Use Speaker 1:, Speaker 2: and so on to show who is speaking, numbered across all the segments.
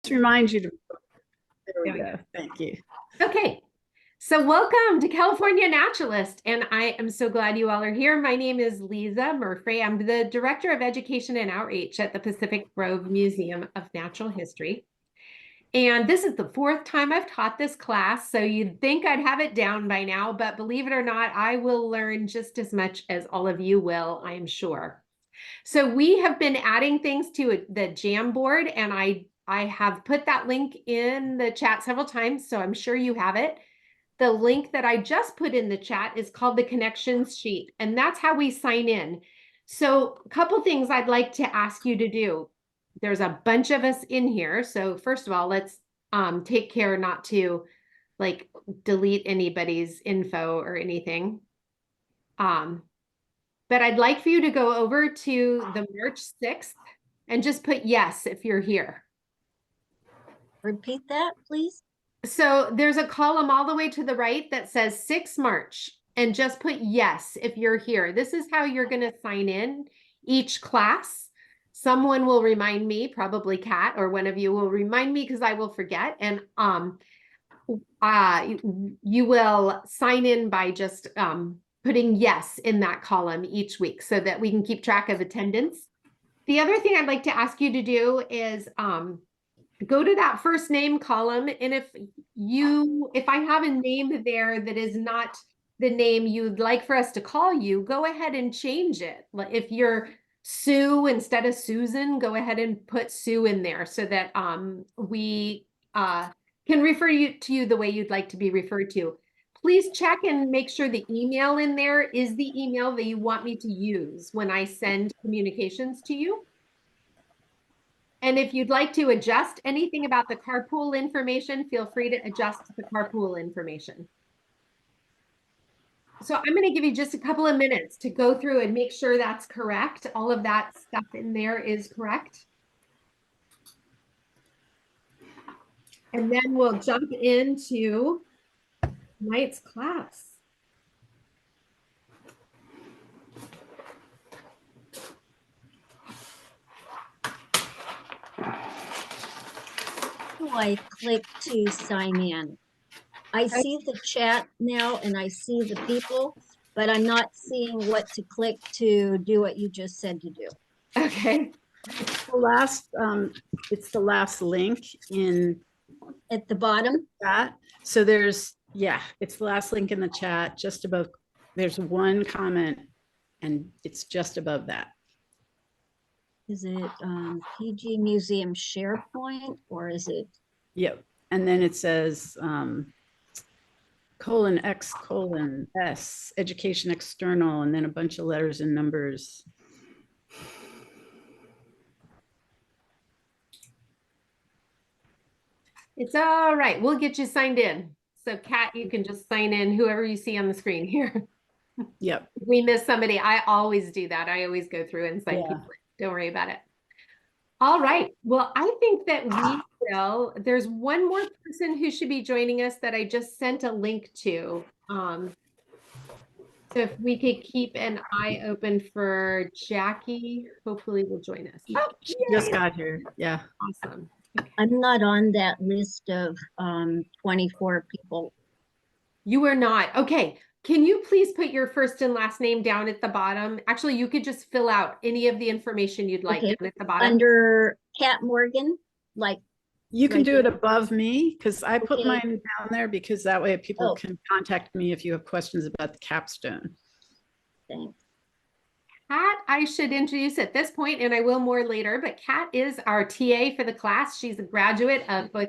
Speaker 1: remind you to. There we go. Thank you.
Speaker 2: Okay, so welcome to California Naturalist, and I am so glad you all are here. My name is Lisa Murphy. I'm the Director of Education and Outreach at the Pacific Grove Museum of Natural History. And this is the fourth time I've taught this class, so you'd think I'd have it down by now, but believe it or not, I will learn just as much as all of you will, I'm sure. So we have been adding things to the Jamboard, and I have put that link in the chat several times, so I'm sure you have it. The link that I just put in the chat is called the connections sheet, and that's how we sign in. So a couple things I'd like to ask you to do. There's a bunch of us in here. So first of all, let's take care not to like delete anybody's info or anything. But I'd like for you to go over to the March 6th and just put yes if you're here.
Speaker 3: Repeat that, please.
Speaker 2: So there's a column all the way to the right that says 6 March and just put yes if you're here. This is how you're going to sign in each class. Someone will remind me, probably Kat, or one of you will remind me because I will forget. And you will sign in by just putting yes in that column each week so that we can keep track of attendance. The other thing I'd like to ask you to do is go to that first name column. And if I have a name there that is not the name you'd like for us to call you, go ahead and change it. If you're Sue instead of Susan, go ahead and put Sue in there so that we can refer to you the way you'd like to be referred to. Please check and make sure the email in there is the email that you want me to use when I send communications to you. And if you'd like to adjust anything about the carpool information, feel free to adjust the carpool information. So I'm going to give you just a couple of minutes to go through and make sure that's correct. All of that stuff in there is correct. And then we'll jump into tonight's class.
Speaker 3: Do I click to sign in? I see the chat now and I see the people, but I'm not seeing what to click to do what you just said to do.
Speaker 2: Okay.
Speaker 1: It's the last link in
Speaker 3: At the bottom?
Speaker 1: chat. So it's the last link in the chat just above. There's one comment and it's just above that.
Speaker 3: Is it PG Museum SharePoint or is it?
Speaker 1: Yep. And then it says :X:*S, education external, and then a bunch of letters and numbers.
Speaker 2: It's all right. We'll get you signed in. So Kat, you can just sign in whoever you see on the screen here.
Speaker 1: Yep.
Speaker 2: If we miss somebody, I always do that. I always go through and sign people in. Don't worry about it. All right. Well, I think that there's one more person who should be joining us that I just sent a link to. So if we could keep an eye open for Jackie, hopefully will join us.
Speaker 1: Oh, she just got here. Yeah.
Speaker 2: Awesome. Okay.
Speaker 3: I'm not on that list of 24 people.
Speaker 2: You are not. Okay. Can you please put your first and last name down at the bottom? Actually, you could just fill out any of the information you'd like down at the bottom.
Speaker 3: Under Kat Morgan, like.
Speaker 1: You can do it above me because I put mine down there because that way people can contact me if you have questions about the capstone.
Speaker 3: Thanks.
Speaker 2: Kat, I should introduce at this point, and I will more later, but Kat is our TA for the class. She's a graduate of both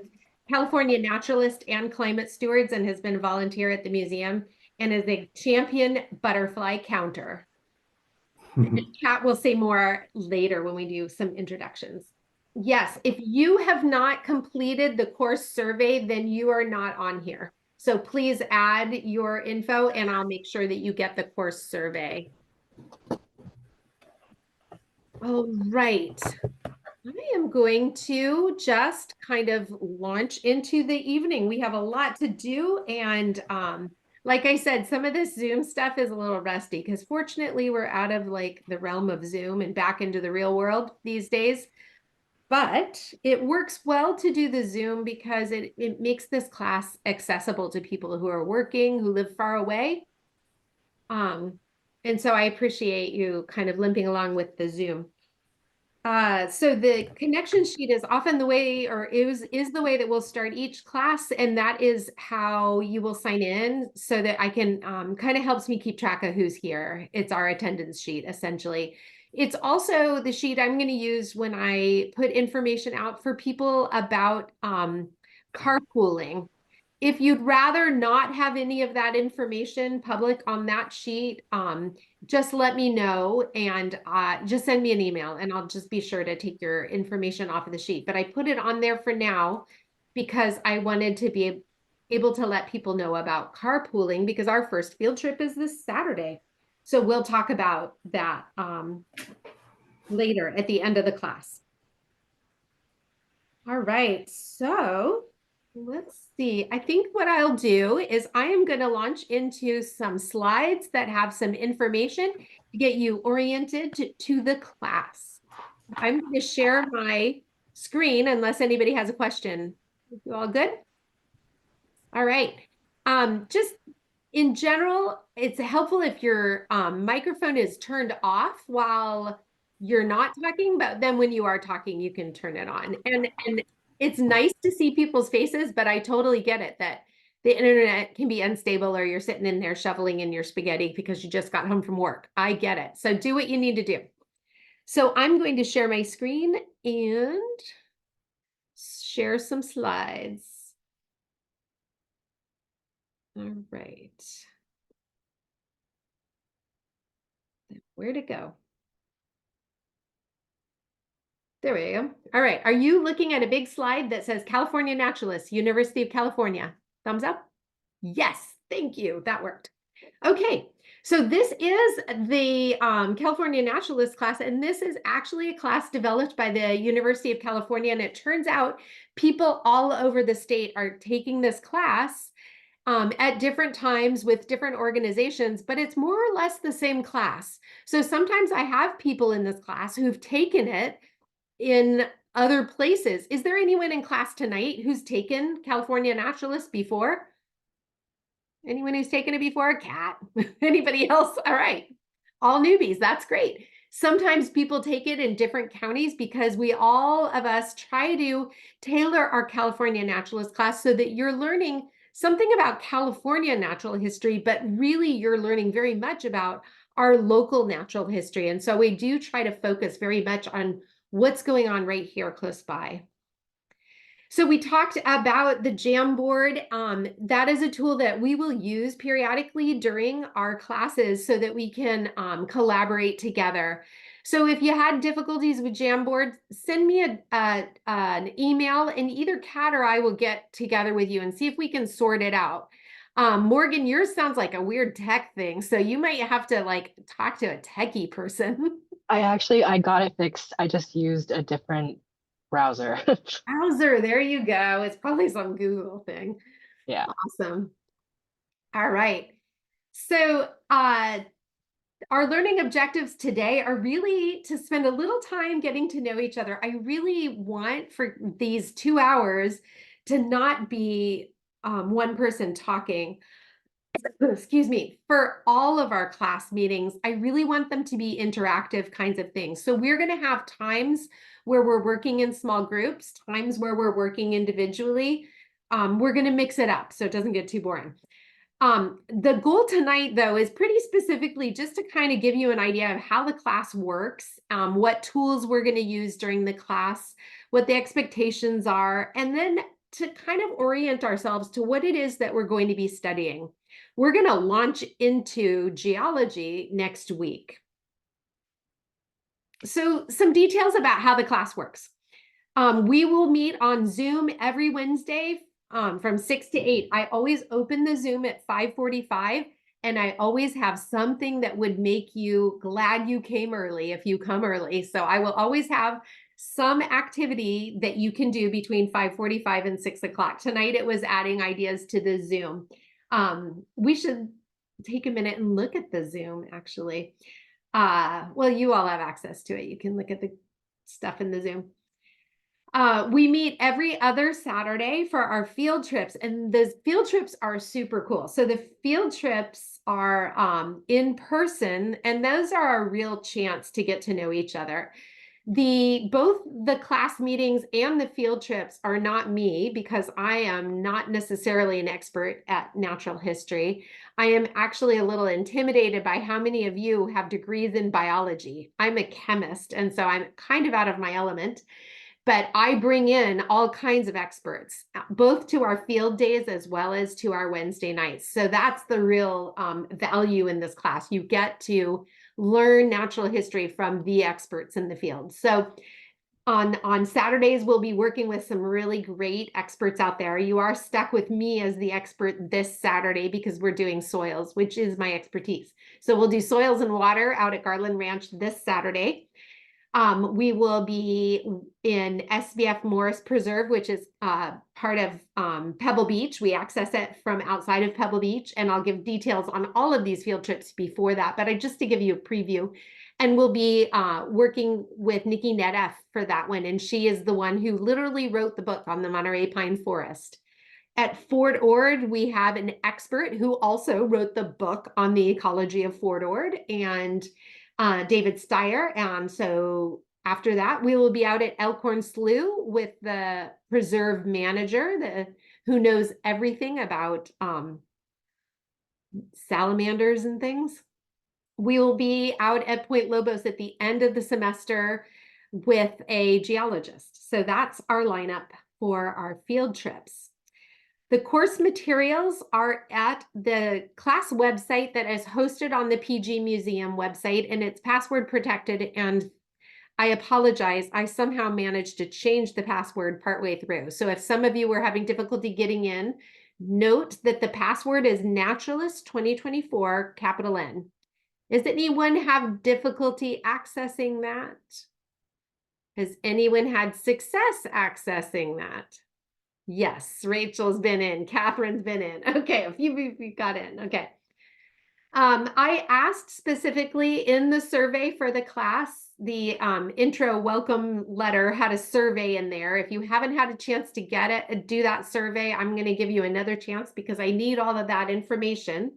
Speaker 2: California Naturalist and Climate Stewards and has been a volunteer at the museum and is a champion butterfly counter. Kat will say more later when we do some introductions. Yes, if you have not completed the course survey, then you are not on here. So please add your info and I'll make sure that you get the course survey. All right. I am going to just kind of launch into the evening. We have a lot to do. And like I said, some of this Zoom stuff is a little rusty because fortunately we're out of like the realm of Zoom and back into the real world these days. But it works well to do the Zoom because it makes this class accessible to people who are working, who live far away. And so I appreciate you kind of limping along with the Zoom. So the connection sheet is often the way, or is the way that we'll start each class, and that is how you will sign in so that I can kind of helps me keep track of who's here. It's our attendance sheet, essentially. It's also the sheet I'm going to use when I put information out for people about carpooling. If you'd rather not have any of that information public on that sheet, just let me know and just send me an email and I'll just be sure to take your information off of the sheet. But I put it on there for now because I wanted to be able to let people know about carpooling because our first field trip is this Saturday. So we'll talk about that later at the end of the class. All right, so let's see. I think what I'll do is I am going to launch into some slides that have some information to get you oriented to the class. I'm going to share my screen unless anybody has a question. You all good? All right. Just in general, it's helpful if your microphone is turned off while you're not talking, but then when you are talking, you can turn it on. And it's nice to see people's faces, but I totally get it that the internet can be unstable or you're sitting in there shoveling in your spaghetti because you just got home from work. I get it. So do what you need to do. So I'm going to share my screen and share some slides. All right. Where to go? There we go. All right. Are you looking at a big slide that says California Naturalists, University of California? Thumbs up? Yes. Thank you. That worked. Okay. So this is the California Naturalist class, and this is actually a class developed by the University of California. And it turns out people all over the state are taking this class at different times with different organizations, but it's more or less the same class. So sometimes I have people in this class who've taken it in other places. Is there anyone in class tonight who's taken California Naturalist before? Anyone who's taken it before? Cat? Anybody else? All right. All newbies. That's great. Sometimes people take it in different counties because we all of us try to tailor our California Naturalist class so that you're learning something about California natural history, but really you're learning very much about our local natural history. And so we do try to focus very much on what's going on right here close by. So we talked about the Jamboard. That is a tool that we will use periodically during our classes so that we can collaborate together. So if you had difficulties with Jamboard, send me an email and either Kat or I will get together with you and see if we can sort it out. Morgan, yours sounds like a weird tech thing, so you might have to like talk to a techie person.
Speaker 4: I got it fixed. I just used a different browser.
Speaker 2: Browser, there you go. It's probably some Google thing.
Speaker 4: Yeah.
Speaker 2: Awesome. All right. So our learning objectives today are really to spend a little time getting to know each other. I really want for these 2 hours to not be one person talking. Excuse me, for all of our class meetings, I really want them to be interactive kinds of things. So we're going to have times where we're working in small groups, times where we're working individually. We're going to mix it up so it doesn't get too boring. The goal tonight, though, is pretty specifically just to kind of give you an idea of how the class works, what tools we're going to use during the class, what the expectations are, and then to kind of orient ourselves to what it is that we're going to be studying. We're going to launch into geology next week. So some details about how the class works. We will meet on Zoom every Wednesday from 6 to 8. I always open the Zoom at 5:45, and I always have something that would make you glad you came early if you come early. So I will always have some activity that you can do between 5:45 and 6 o'clock. Tonight it was adding ideas to the Zoom. We should take a minute and look at the Zoom, actually. Well, you all have access to it. You can look at the stuff in the Zoom. We meet every other Saturday for our field trips, and the field trips are super cool. So the field trips are in person, and those are a real chance to get to know each other. Both the class meetings and the field trips are not me, because I am not necessarily an expert at natural history. I am actually a little intimidated by how many of you have degrees in biology. I'm a chemist, and so I'm kind of out of my element. But I bring in all kinds of experts, both to our field days as well as to our Wednesday nights. So that's the real value in this class. You get to learn natural history from the experts in the field. So on Saturdays, we'll be working with some really great experts out there. You are stuck with me as the expert this Saturday because we're doing soils, which is my expertise. So we'll do soils and water out at Garland Ranch this Saturday. We will be in SBF Morris Preserve, which is part of Pebble Beach. We access it from outside of Pebble Beach, and I'll give details on all of these field trips before that, but just to give you a preview. And we'll be working with Nikki Nedeff for that one, and she is the one who literally wrote the book on the Monterey Pine Forest. At Fort Ord, we have an expert who also wrote the book on the ecology of Fort Ord, and David Steyer. And so after that, we will be out at Elkhorn Slough with the preserve manager, who knows everything about salamanders and things. We will be out at Point Lobos at the end of the semester with a geologist. So that's our lineup for our field trips. The course materials are at the class website that is hosted on the PG Museum website, and it's password protected. And I apologize, I somehow managed to change the password partway through. So if some of you were having difficulty getting in, note that the password is Naturalist 2024, capital N. Does anyone have difficulty accessing that? Has anyone had success accessing that? Yes, Rachel's been in, Catherine's been in. Okay, a few of you got in, okay. I asked specifically in the survey for the class, the intro welcome letter had a survey in there. If you haven't had a chance to get it, do that survey. I'm gonna give you another chance because I need all of that information.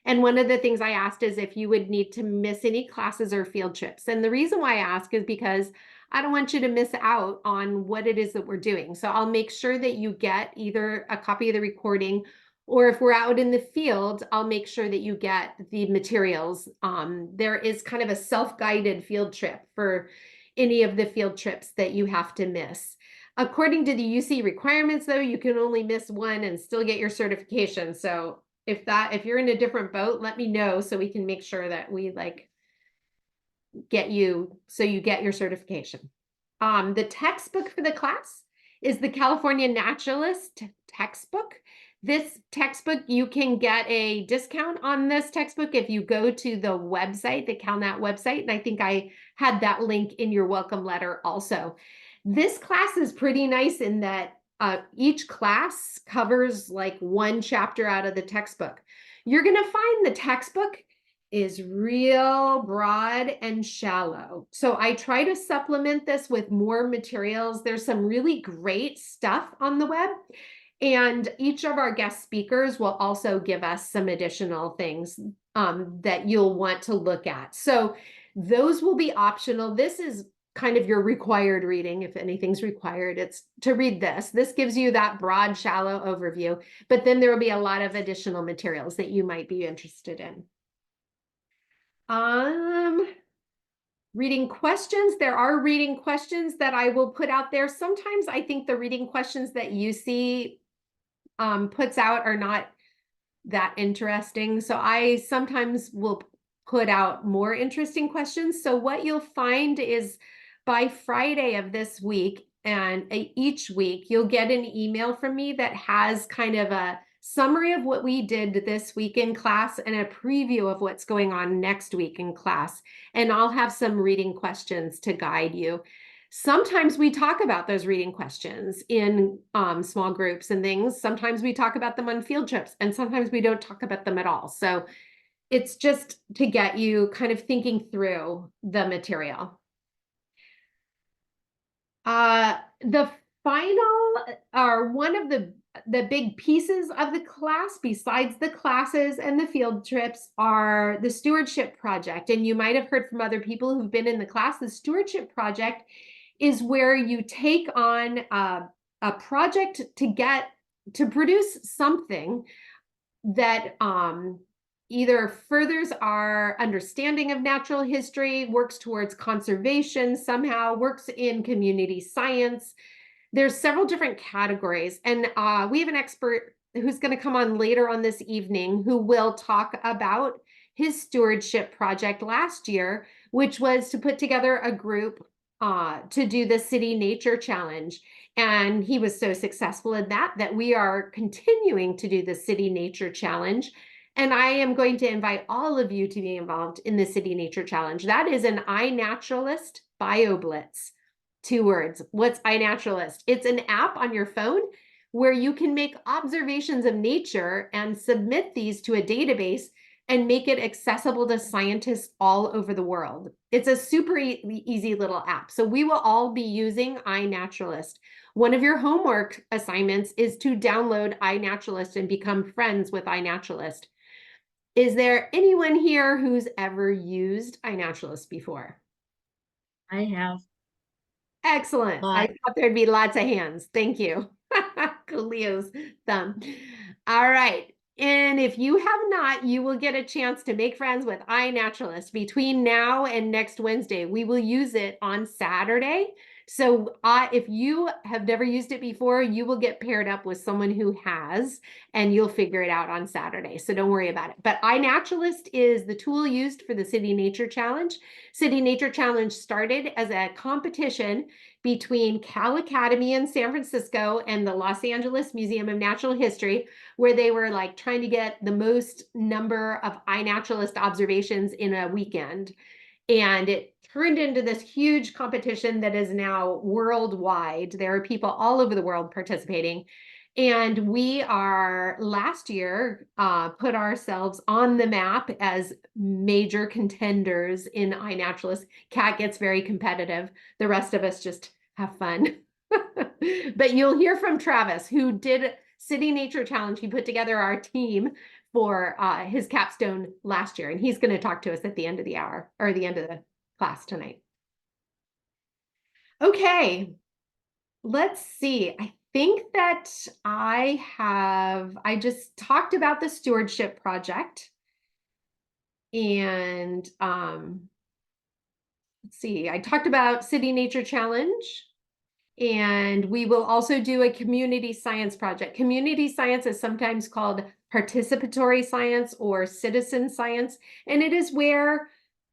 Speaker 2: And one of the things I asked is if you would need to miss any classes or field trips. And the reason why I ask is because I don't want you to miss out on what it is that we're doing. So I'll make sure that you get either a copy of the recording, or if we're out in the field, I'll make sure that you get the materials. There is kind of a self-guided field trip for any of the field trips that you have to miss. According to the UC requirements, though, you can only miss one and still get your certification. So if you're in a different boat, let me know so we can make sure that we get you so you get your certification. The textbook for the class is the California Naturalist textbook. This textbook, you can get a discount on this textbook if you go to the website, the CalNat website, and I think I had that link in your welcome letter also. This class is pretty nice in that each class covers like one chapter out of the textbook. You're going to find the textbook is real broad and shallow. So I try to supplement this with more materials. There's some really great stuff on the web. And each of our guest speakers will also give us some additional things that you'll want to look at. So those will be optional. This is kind of your required reading. If anything's required, it's to read this. This gives you that broad, shallow overview, but then there will be a lot of additional materials that you might be interested in. Reading questions. There are reading questions that I will put out there. Sometimes I think the reading questions that UC puts out are not that interesting. So I sometimes will put out more interesting questions. So what you'll find is by Friday of this week and each week, you'll get an email from me that has kind of a summary of what we did this week in class and a preview of what's going on next week in class. And I'll have some reading questions to guide you. Sometimes we talk about those reading questions in small groups and things. Sometimes we talk about them on field trips, and sometimes we don't talk about them at all. So it's just to get you kind of thinking through the material. The final or one of the big pieces of the class, besides the classes and the field trips, are the stewardship project. And you might have heard from other people who've been in the class. The stewardship project is where you take on a project to produce something that either furthers our understanding of natural history, works towards conservation, somehow works in community science. There's several different categories, and we have an expert who's going to come on later on this evening who will talk about his stewardship project last year, which was to put together a group to do the City Nature Challenge. And he was so successful in that we are continuing to do the City Nature Challenge. And I am going to invite all of you to be involved in the City Nature Challenge. That is an iNaturalist BioBlitz. 2 words. What's iNaturalist? It's an app on your phone where you can make observations of nature and submit these to a database and make it accessible to scientists all over the world. It's a super easy little app. So we will all be using iNaturalist. One of your homework assignments is to download iNaturalist and become friends with iNaturalist. Is there anyone here who's ever used iNaturalist before?
Speaker 3: I have.
Speaker 2: Excellent. I
Speaker 3: Bye.
Speaker 2: thought there'd be lots of hands. Thank you. Coolio's thumb. All right. And if you have not, you will get a chance to make friends with iNaturalist between now and next Wednesday. We will use it on Saturday. So if you have never used it before, you will get paired up with someone who has, and you'll figure it out on Saturday. So don't worry about it. But iNaturalist is the tool used for the City Nature Challenge. City Nature Challenge started as a competition between Cal Academy in San Francisco and the Los Angeles Museum of Natural History, where they were like trying to get the most number of iNaturalist observations in a weekend. And it turned into this huge competition that is now worldwide. There are people all over the world participating. And we are last year put ourselves on the map as major contenders in iNaturalist. Kat gets very competitive. The rest of us just have fun. But you'll hear from Travis, who did City Nature Challenge. He put together our team for his capstone last year, and he's going to talk to us at the end of the hour or the end of the class tonight. Okay, let's see. I think that I just talked about the stewardship project, and let's see, I talked about City Nature Challenge. And we will also do a community science project. Community science is sometimes called participatory science or citizen science. And it is where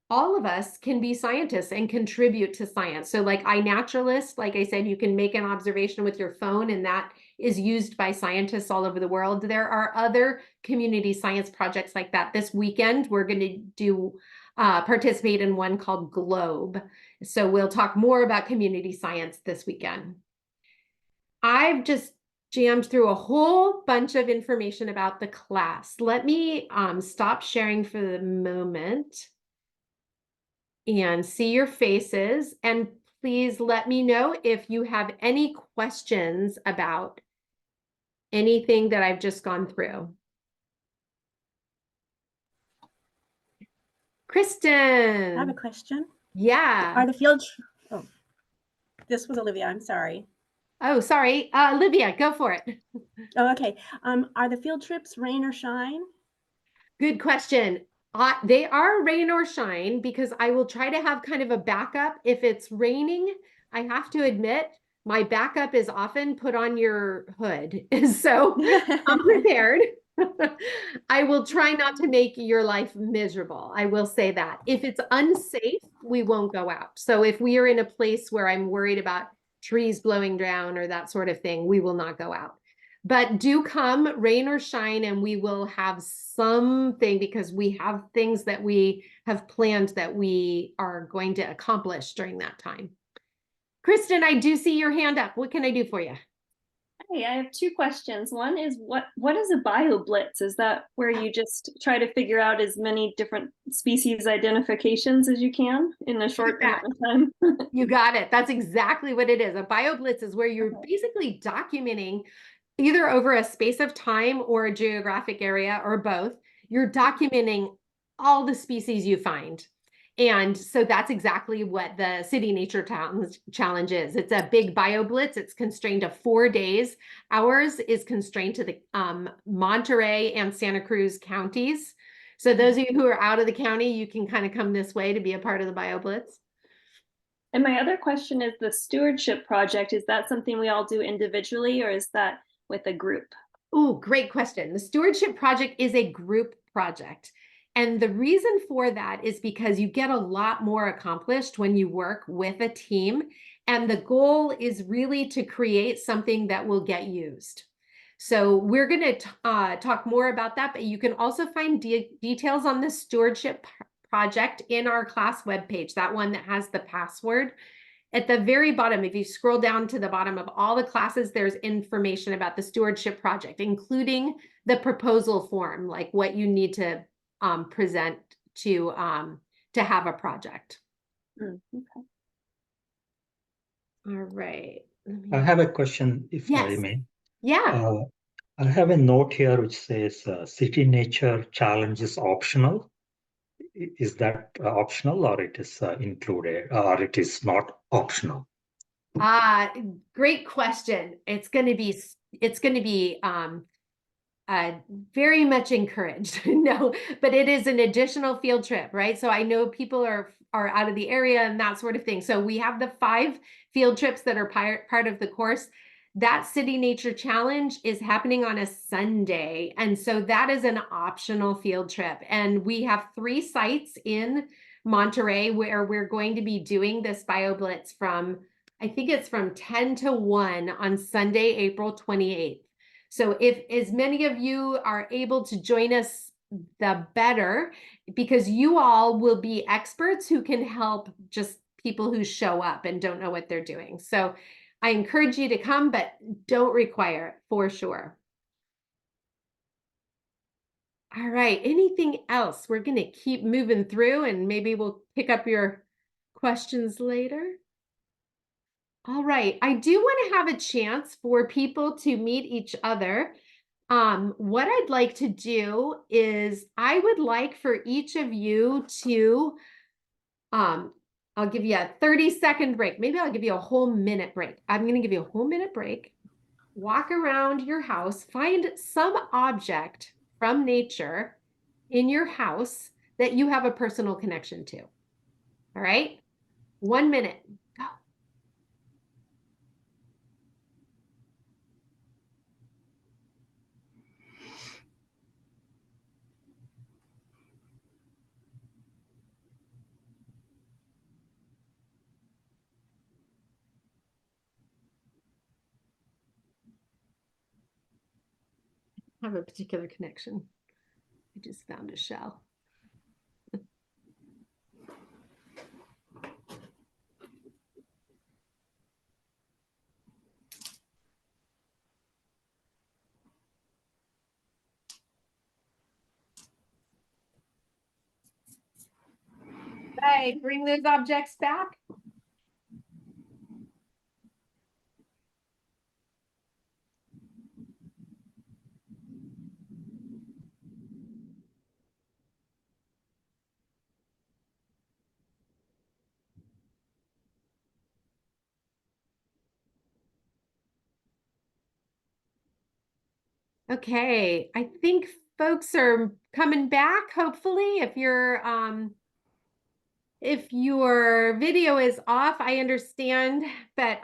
Speaker 2: all of us can be scientists and contribute to science. So like iNaturalist, like I said, you can make an observation with your phone, and that is used by scientists all over the world. There are other community science projects like that. This weekend, we're going to do participate in one called Globe. So we'll talk more about community science this weekend. I've just jammed through a whole bunch of information about the class. Let me stop sharing for the moment and see your faces. And please let me know if you have any questions about anything that I've just gone through. Kristen.
Speaker 5: I have a question.
Speaker 2: Yeah.
Speaker 5: Are the field, oh, this was Olivia, I'm sorry.
Speaker 2: Oh, sorry. Livia, go for it.
Speaker 5: Oh, okay. Are the field trips rain or shine?
Speaker 2: Good question. They are rain or shine, because I will try to have kind of a backup. If it's raining, I have to admit, my backup is often put on your hood. So I'm prepared. I will try not to make your life miserable. I will say that. If it's unsafe, we won't go out. So if we are in a place where I'm worried about trees blowing down or that sort of thing, we will not go out. But do come, rain or shine, and we will have something, because we have things that we have planned that we are going to accomplish during that time. Kristen, I do see your hand up. What can I do for you?
Speaker 6: Hey, I have two questions. One is what is a bio blitz? Is that where you just try to figure out as many different species identifications as you can in a short amount of time?
Speaker 2: You got it. That's exactly what it is. A BioBlitz is where you're basically documenting either over a space of time or a geographic area or both. You're documenting all the species you find. And so that's exactly what the City Nature Challenge is. It's a big BioBlitz. It's constrained to 4 days. Ours is constrained to the Monterey and Santa Cruz counties. So those of you who are out of the county, you can kind of come this way to be a part of the BioBlitz.
Speaker 6: And my other question is the stewardship project. Is that something we all do individually or is that with a group?
Speaker 2: Oh, great question. The stewardship project is a group project. And the reason for that is because you get a lot more accomplished when you work with a team. And the goal is really to create something that will get used. So we're going to talk more about that, but you can also find details on the stewardship project in our class webpage, that one that has the password. At the very bottom, if you scroll down to the bottom of all the classes, there's information about the stewardship project, including the proposal form, like what you need to present to have a project.
Speaker 6: Okay.
Speaker 2: All right.
Speaker 7: I have a question, if I
Speaker 2: Yes.
Speaker 7: may.
Speaker 2: Yeah.
Speaker 7: I have a note here which says City Nature Challenge is optional. Is that optional or it is included or it is not optional?
Speaker 2: Great question. It's going to be very much encouraged. No, but it is an additional field trip, right? So I know people are out of the area and that sort of thing. So we have the 5 field trips that are part of the course. That City Nature Challenge is happening on a Sunday. And so that is an optional field trip. And we have 3 sites in Monterey where we're going to be doing this BioBlitz from, I think it's from 10 to 1 on Sunday, April 28th. So if as many of you are able to join us, the better, because you all will be experts who can help just people who show up and don't know what they're doing. So I encourage you to come, but don't require it for sure. All right, anything else? We're going to keep moving through and maybe we'll pick up your questions later. All right, I do want to have a chance for people to meet each other. What I'd like to do is I would like for each of you to, I'll give you a 30-second break. Maybe I'll give you a whole minute break. I'm going to give you a whole minute break. Walk around your house, find some object from nature in your house that you have a personal connection to. All right, 1 minute. Go. Have a particular connection. I just found a shell. Right, bring those objects back. Okay, I think folks are coming back, hopefully. If your video is off, I understand, but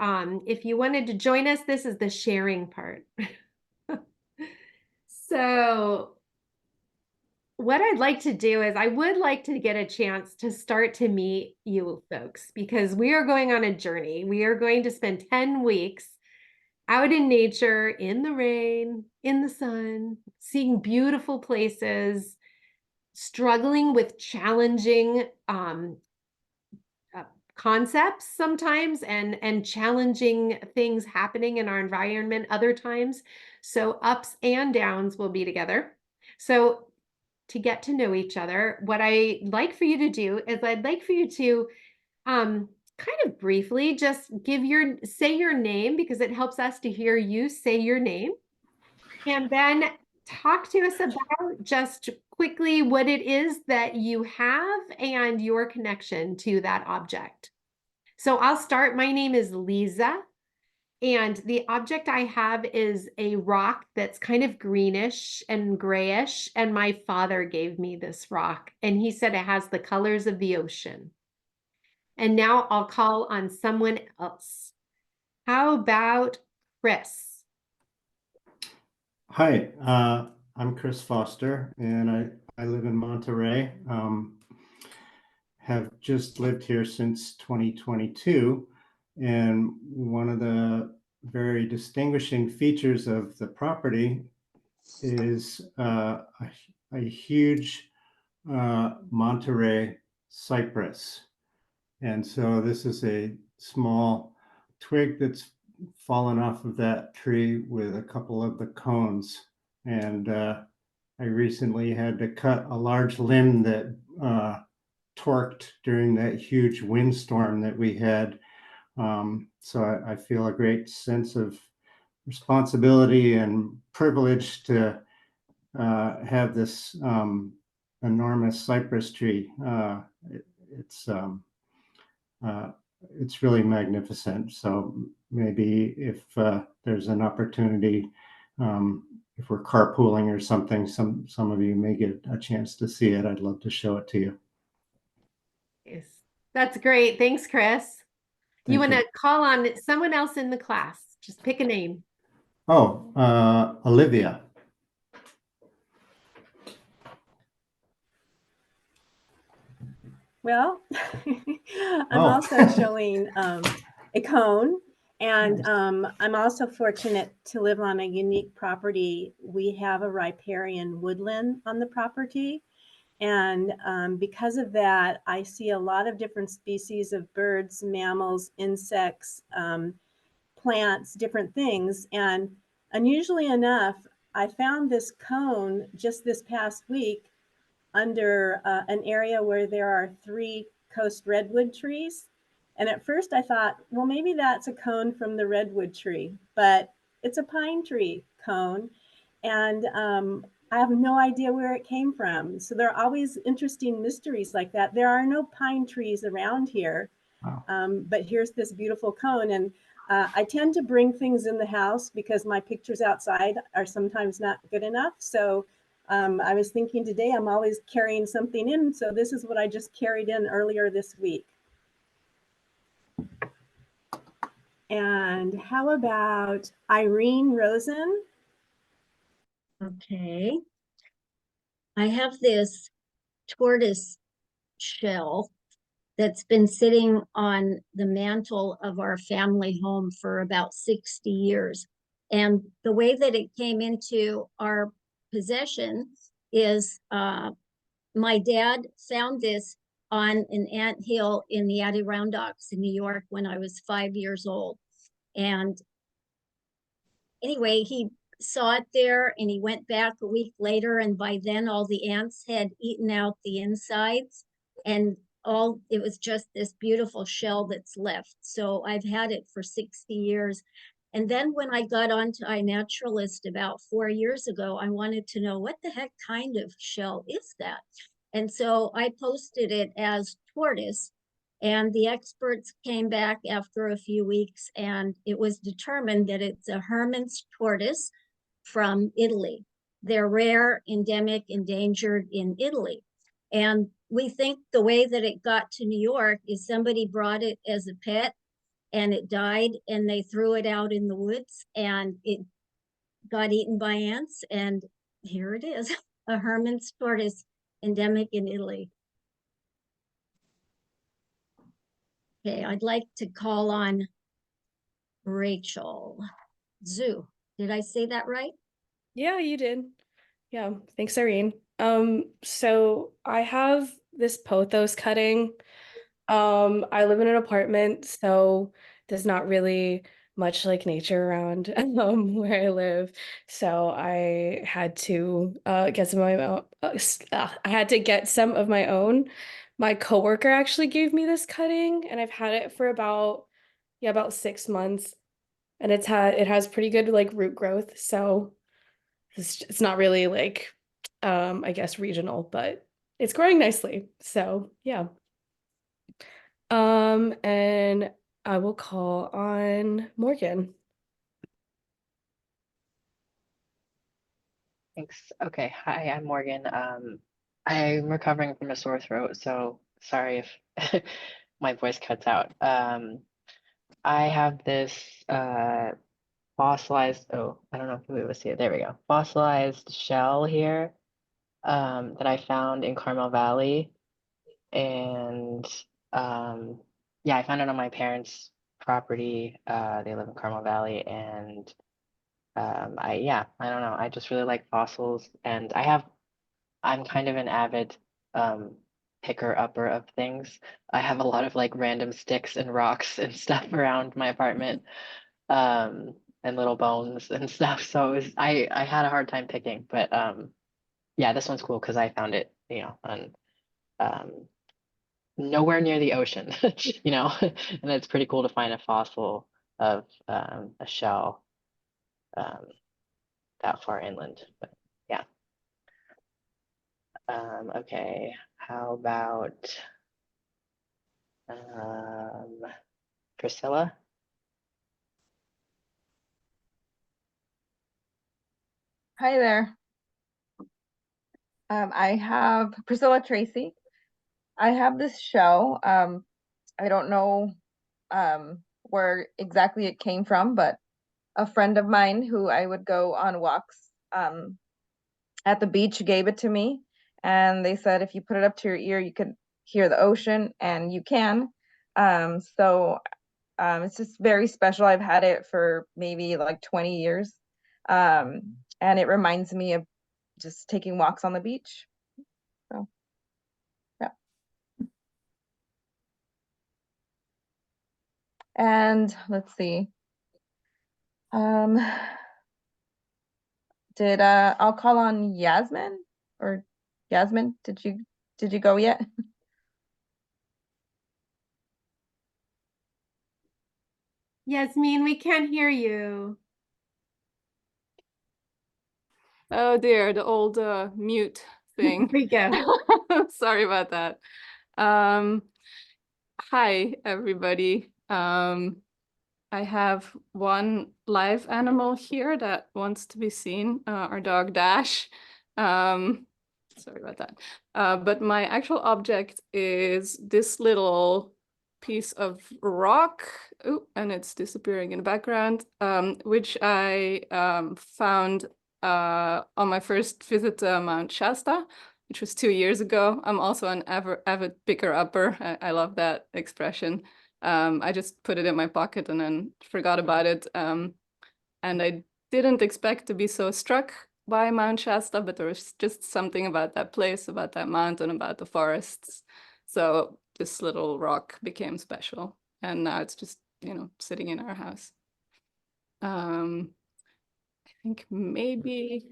Speaker 2: if you wanted to join us, this is the sharing part. So what I'd like to do is I would like to get a chance to start to meet you folks because we are going on a journey. We are going to spend 10 weeks out in nature, in the rain, in the sun, seeing beautiful places, struggling with challenging concepts sometimes and challenging things happening in our environment other times. So ups and downs will be together. So to get to know each other, what I'd like for you to do is I'd like for you to kind of briefly just say your name, because it helps us to hear you say your name. And then talk to us about just quickly what it is that you have and your connection to that object. So I'll start. My name is Lisa, and the object I have is a rock that's kind of greenish and grayish. And my father gave me this rock, and he said it has the colors of the ocean. And now I'll call on someone else. How about Chris?
Speaker 8: Hi, I'm Chris Foster, and I live in Monterey. Have just lived here since 2022, and one of the very distinguishing features of the property is a huge Monterey cypress. And so this is a small twig that's fallen off of that tree with a couple of the cones. And I recently had to cut a large limb that torqued during that huge windstorm that we had. So I feel a great sense of responsibility and privilege to have this enormous cypress tree. It's it's really magnificent. So maybe if there's an opportunity, if we're carpooling or something, some of you may get a chance to see it. I'd love to show it to you.
Speaker 2: Yes, that's great. Thanks, Chris. You want to call on someone else in the class? Just pick a name.
Speaker 8: Oh, Olivia.
Speaker 5: Well, I'm also showing a cone, and I'm also fortunate to live on a unique property. We have a riparian woodland on the property, and because of that, I see a lot of different species of birds, mammals, insects, plants, different things. And unusually enough, I found this cone just this past week under an area where there are 3 coast redwood trees. And at first I thought, well, maybe that's a cone from the redwood tree, but it's a pine tree cone. And I have no idea where it came from. So there are always interesting mysteries like that. There are no pine trees around here, but here's this beautiful cone. And I tend to bring things in the house because my pictures outside are sometimes not good enough. So I was thinking today, I'm always carrying something in. So this is what I just carried in earlier this week. And how about Irene Rosen?
Speaker 3: Okay. I have this tortoise shell that's been sitting on the mantle of our family home for about 60 years. And the way that it came into our possession is my dad found this on an anthill in the Adirondacks in New York when I was 5 years old. And anyway, he saw it there and he went back a week later, and by then all the ants had eaten out the insides, and it was just this beautiful shell that's left. So I've had it for 60 years. And then when I got onto iNaturalist about 4 years ago, I wanted to know what the heck kind of shell is that? And so I posted it as tortoise, and the experts came back after a few weeks, and it was determined that it's a Hermann's tortoise from Italy. They're rare, endemic, endangered in Italy. And we think the way that it got to New York is somebody brought it as a pet and it died, and they threw it out in the woods and it got eaten by ants. And here it is, a Hermann's tortoise, endemic in Italy. Okay, I'd like to call on Rachel Zhu. Did I say that right?
Speaker 9: Yeah, you did. Yeah, thanks, Irene. So I have this pothos cutting. I live in an apartment, so there's not really much like nature around where I live. So I had to get some of my own. I had to get some of my own. My coworker actually gave me this cutting, and I've had it for about 6 months, and it has pretty good like root growth. So it's not really like I guess regional, but it's growing nicely. So yeah. And I will call on Morgan.
Speaker 4: Thanks. Okay. Hi, I'm Morgan. I'm recovering from a sore throat, so sorry if my voice cuts out. I have this fossilized, oh, I don't know if you'll be able to see it. There we go. Fossilized shell here that I found in Carmel Valley. And yeah, I found it on my parents' property. They live in Carmel Valley, and I don't know. I just really like fossils, and I'm kind of an avid picker upper of things. I have a lot of like random sticks and rocks and stuff around my apartment, and little bones and stuff. So I had a hard time picking, but yeah, this one's cool because I found it, on um nowhere near the ocean, and it's pretty cool to find a fossil of a shell um that far inland. But yeah. Okay, how about Priscilla?
Speaker 10: Hi there. I have Priscilla Tracy. I have this shell. I don't know where exactly it came from, but a friend of mine who I would go on walks at the beach gave it to me. And they said if you put it up to your ear, you could hear the ocean, and you can. It's just very special. I've had it for maybe like 20 years. And it reminds me of just taking walks on the beach. So, yeah. And let's see. Um, I'll call on Yasmin or Yasmin, did you go yet?
Speaker 2: Yasmin, we can't hear you.
Speaker 9: Oh dear, the old mute thing.
Speaker 2: There we go.
Speaker 9: Sorry about that. Hi everybody. I have one live animal here that wants to be seen, our dog Dash. Sorry about that. But my actual object is this little piece of rock. Oh, and it's disappearing in the background, which I found on my first visit to Mount Shasta, which was 2 years ago. I'm also an avid picker-upper. I love that expression. I just put it in my pocket and then forgot about it. And I didn't expect to be so struck by Mount Shasta, but there was just something about that place, about that mountain, about the forests. So this little rock became special. And now it's just, sitting in our house. I think maybe,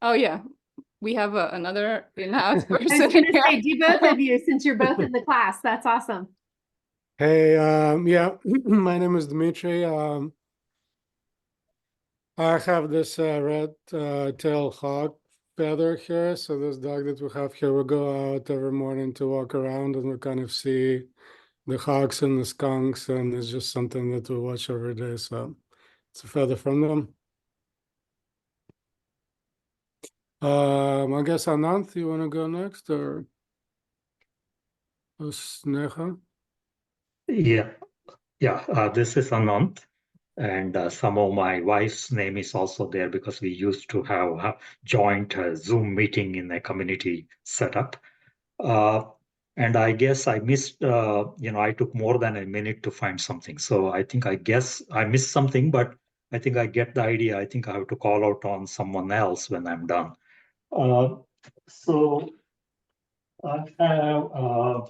Speaker 9: oh yeah, we have another in-house
Speaker 2: I was
Speaker 9: person
Speaker 2: gonna
Speaker 9: here.
Speaker 2: say, do both of you since you're both in the class. That's awesome.
Speaker 11: Hey, yeah, my name is Dmitry. I have this red tail hawk feather here. So this dog that we have here, we go out every morning to walk around, and we kind of see the hawks and the skunks, and it's just something that we watch every day. So it's a feather from them. I guess Ananth, you want to go next, or Sneha?
Speaker 7: Yeah, this is Anant, and somehow my wife's name is also there because we used to have a joint Zoom meeting in a community setup. And I guess I missed, I took more than a minute to find something. So I guess I missed something, but I think I get the idea. I think I have to call out on someone else when I'm done. So I have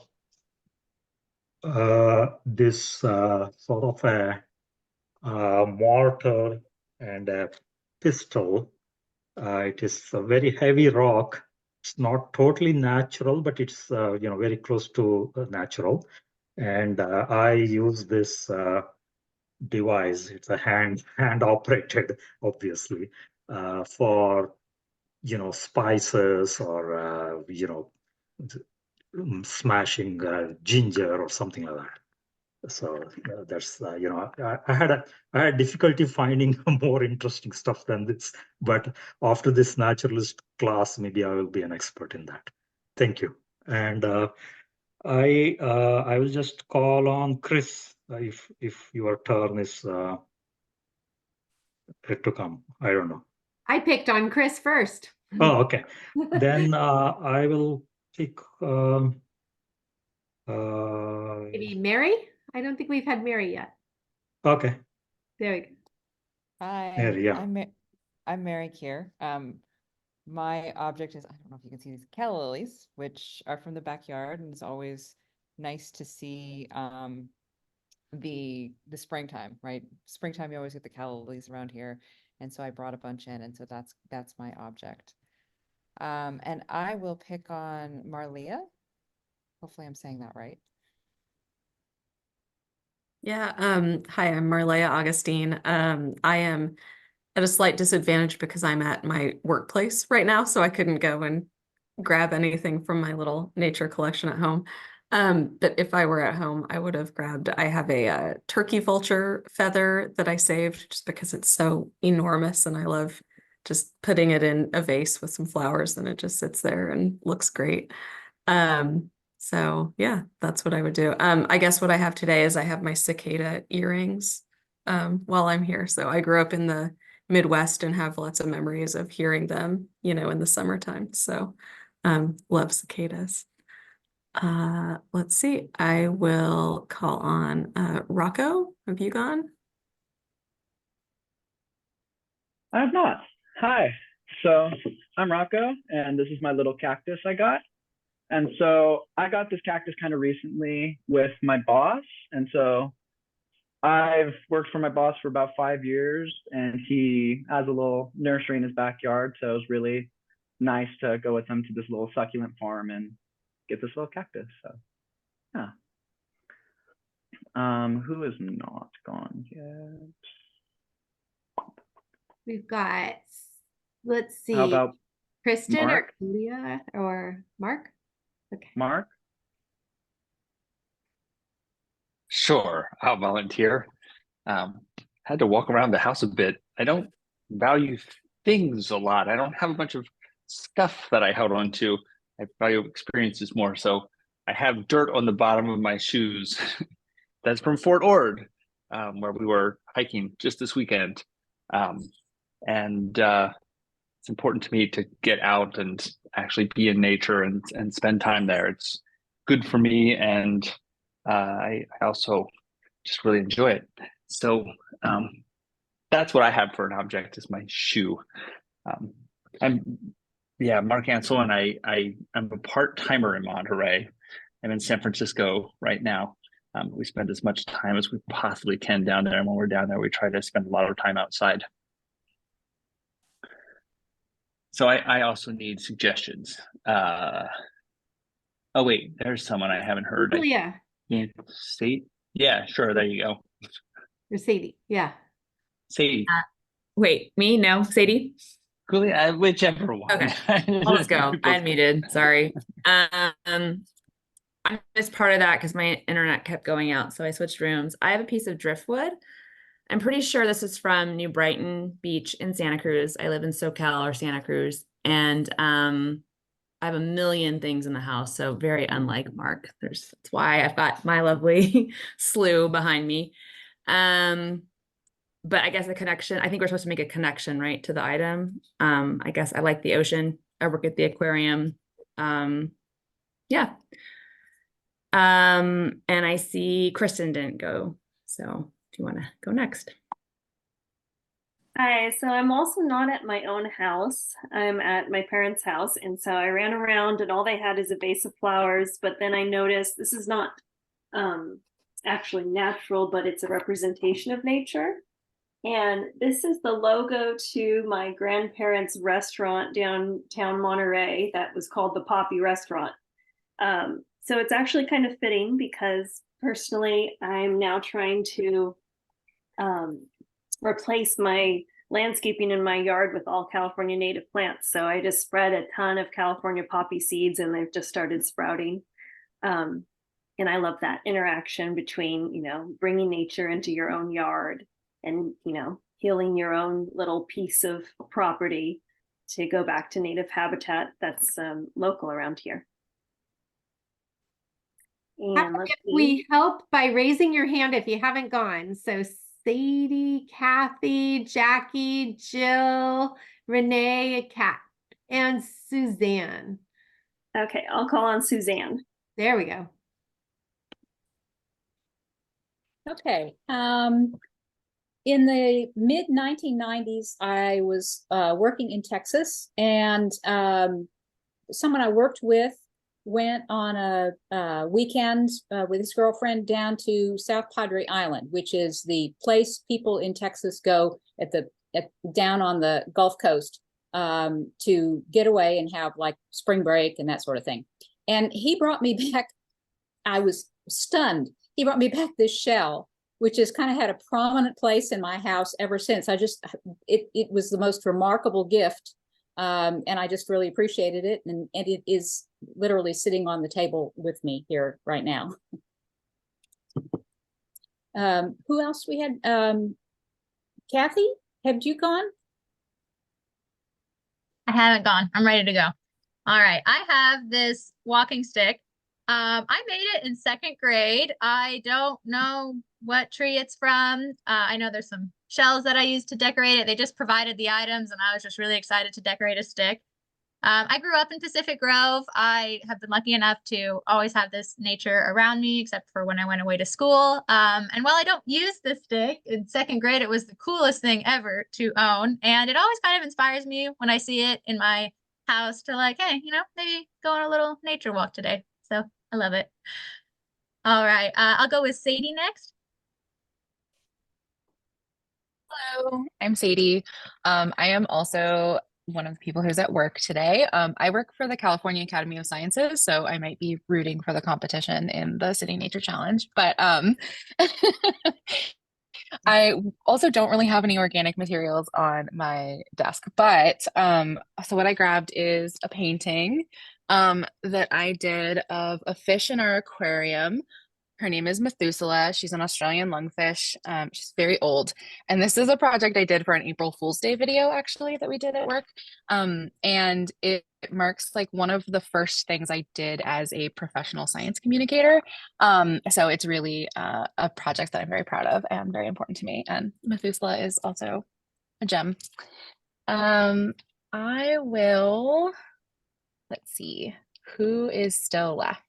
Speaker 7: this sort of a mortar and a pistol. It is a very heavy rock. It's not totally natural, but it's very close to natural. And I use this device. It's a hand operated, obviously, for spices or smashing ginger or something like that. So that's I had difficulty finding more interesting stuff than this, but after this naturalist class, maybe I will be an expert in that. Thank you. And I will just call on Chris if your turn is yet to come. I don't know.
Speaker 2: I picked on Chris first.
Speaker 7: Oh, okay. Then I will pick
Speaker 2: Maybe Mary? I don't think we've had Mary yet.
Speaker 7: okay.
Speaker 2: There we go.
Speaker 12: Hi,
Speaker 7: Mary, yeah.
Speaker 12: I'm Mary Kier. My object is, I don't know if you can see these calla lilies, which are from the backyard, and it's always nice to see the springtime, right? Springtime, you always get the calla lilies around here, and so I brought a bunch in, and so that's my object. And I will pick on Marlia. Hopefully, I'm saying that right.
Speaker 13: Yeah, hi, I'm Marlea Augustine. I am at a slight disadvantage because I'm at my workplace right now, so I couldn't go and grab anything from my little nature collection at home. But if I were at home, I would have grabbed, I have a turkey vulture feather that I saved just because it's so enormous and I love just putting it in a vase with some flowers and it just sits there and looks great. So yeah, that's what I would do. I guess what I have today is I have my cicada earrings while I'm here. So I grew up in the Midwest and have lots of memories of hearing them, in the summertime. So love cicadas. Let's see. I will call on Rocco. Have you gone?
Speaker 14: I have not. Hi. So I'm Rocco, and this is my little cactus I got. And so I got this cactus kind of recently with my boss. And so I've worked for my boss for about 5 years, and he has a little nursery in his backyard. So it was really nice to go with him to this little succulent farm and get this little cactus. So yeah. Who is not gone yet?
Speaker 2: We've got, let's see.
Speaker 14: How about
Speaker 2: Kristen
Speaker 14: Mark?
Speaker 2: or Claudia or Mark? Okay.
Speaker 14: Mark?
Speaker 15: Sure, I'll volunteer. Had to walk around the house a bit. I don't value things a lot. I don't have a bunch of stuff that I held on to. I value experiences more. So I have dirt on the bottom of my shoes. That's from Fort Ord, where we were hiking just this weekend. It's important to me to get out and actually be in nature and spend time there. It's good for me, and I also just really enjoy it. So that's what I have for an object, is my shoe. Mark Ansel, and I'm a part-timer in Monterey. I'm in San Francisco right now. We spend as much time as we possibly can down there, and when we're down there, we try to spend a lot of time outside. So I also need suggestions. Oh wait, there's someone I haven't heard.
Speaker 2: Yeah.
Speaker 15: Yeah, sure. There you go.
Speaker 2: Or Sadie. Yeah.
Speaker 15: Sadie.
Speaker 16: Wait, me? No, Sadie?
Speaker 15: Whichever one.
Speaker 16: Okay, I'll just go. I unmuted. Sorry. I missed part of that because my internet kept going out, so I switched rooms. I have a piece of driftwood. I'm pretty sure this is from New Brighton Beach in Santa Cruz. I live in SoCal or Santa Cruz, and I have a million things in the house, so very unlike Mark. That's why I've got my lovely slew behind me. But I guess a connection, I think we're supposed to make a connection, right, to the item. I guess I like the ocean. I work at the aquarium. Yeah. And I see Kristen didn't go. So do you want to go next?
Speaker 6: Hi, so I'm also not at my own house. I'm at my parents' house. And so I ran around and all they had is a vase of flowers. But then I noticed this is not actually natural, but it's a representation of nature. And this is the logo to my grandparents' restaurant downtown Monterey that was called the Poppy Restaurant. So it's actually kind of fitting because personally, I'm now trying to replace my landscaping in my yard with all California native plants. So I just spread a ton of California poppy seeds and they've just started sprouting. And I love that interaction between, bringing nature into your own yard and, healing your own little piece of property to go back to native habitat that's local around here. And let's see.
Speaker 2: We help by raising your hand if you haven't gone. So Sadie, Kathy, Jackie, Jill, Renee, Kat, and Suzanne.
Speaker 6: Okay, I'll call on Suzanne.
Speaker 2: There we go.
Speaker 17: Okay. In the mid 1990s, I was working in Texas, and someone I worked with went on a weekend with his girlfriend down to South Padre Island, which is the place people in Texas go down on the Gulf Coast to get away and have like spring break and that sort of thing. And he brought me back. I was stunned. He brought me back this shell, which has kind of had a prominent place in my house ever since. It was the most remarkable gift. And I just really appreciated it. And it is literally sitting on the table with me here right now. Who else we had? Kathy, have you gone?
Speaker 18: I haven't gone. I'm ready to go. All right. I have this walking stick. I made it in 2nd grade. I don't know what tree it's from. I know there's some shells that I used to decorate it. They just provided the items and I was just really excited to decorate a stick. I grew up in Pacific Grove. I have been lucky enough to always have this nature around me, except for when I went away to school. And while I don't use this stick, in 2nd grade, it was the coolest thing ever to own. And it always kind of inspires me when I see it in my house to like, hey, maybe go on a little nature walk today. So I love it. All right, I'll go with Sadie next.
Speaker 19: Hello, I'm Sadie. I am also one of the people who's at work today. I work for the California Academy of Sciences, so I might be rooting for the competition in the City Nature Challenge, but I also don't really have any organic materials on my desk, but so what I grabbed is a painting that I did of a fish in our aquarium. Her name is Methuselah. She's an Australian lungfish. She's very old. And this is a project I did for an April Fool's Day video, actually, that we did at work. And it marks like one of the first things I did as a professional science communicator. So it's really a project that I'm very proud of and very important to me. And Methuselah is also a gem. I will, let's see, who is still left?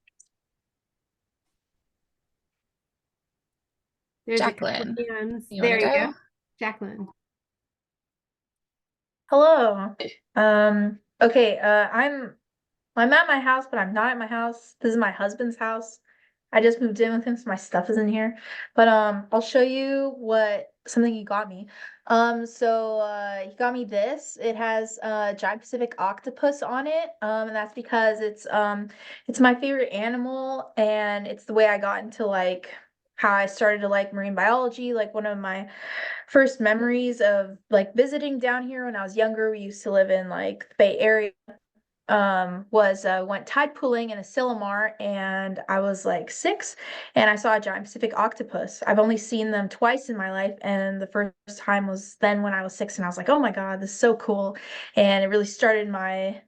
Speaker 2: There's
Speaker 19: Jacqueline.
Speaker 2: There you go. Jacqueline.
Speaker 20: Hello. Okay, I'm at my house, but I'm not at my house. This is my husband's house. I just moved in with him, so my stuff is in here. But I'll show you something he got me. He got me this. It has a giant Pacific octopus on it. And that's because it's my favorite animal, and it's the way I got into like how I started to like marine biology. Like one of my first memories of like visiting down here when I was younger, we used to live in like the Bay Area, went tide pooling in a Sillamar, and I was like 6 and I saw a giant Pacific octopus. I've only seen them twice in my life, and the first time was then when I was 6 and I was like, oh my God, this is so cool. And it really started my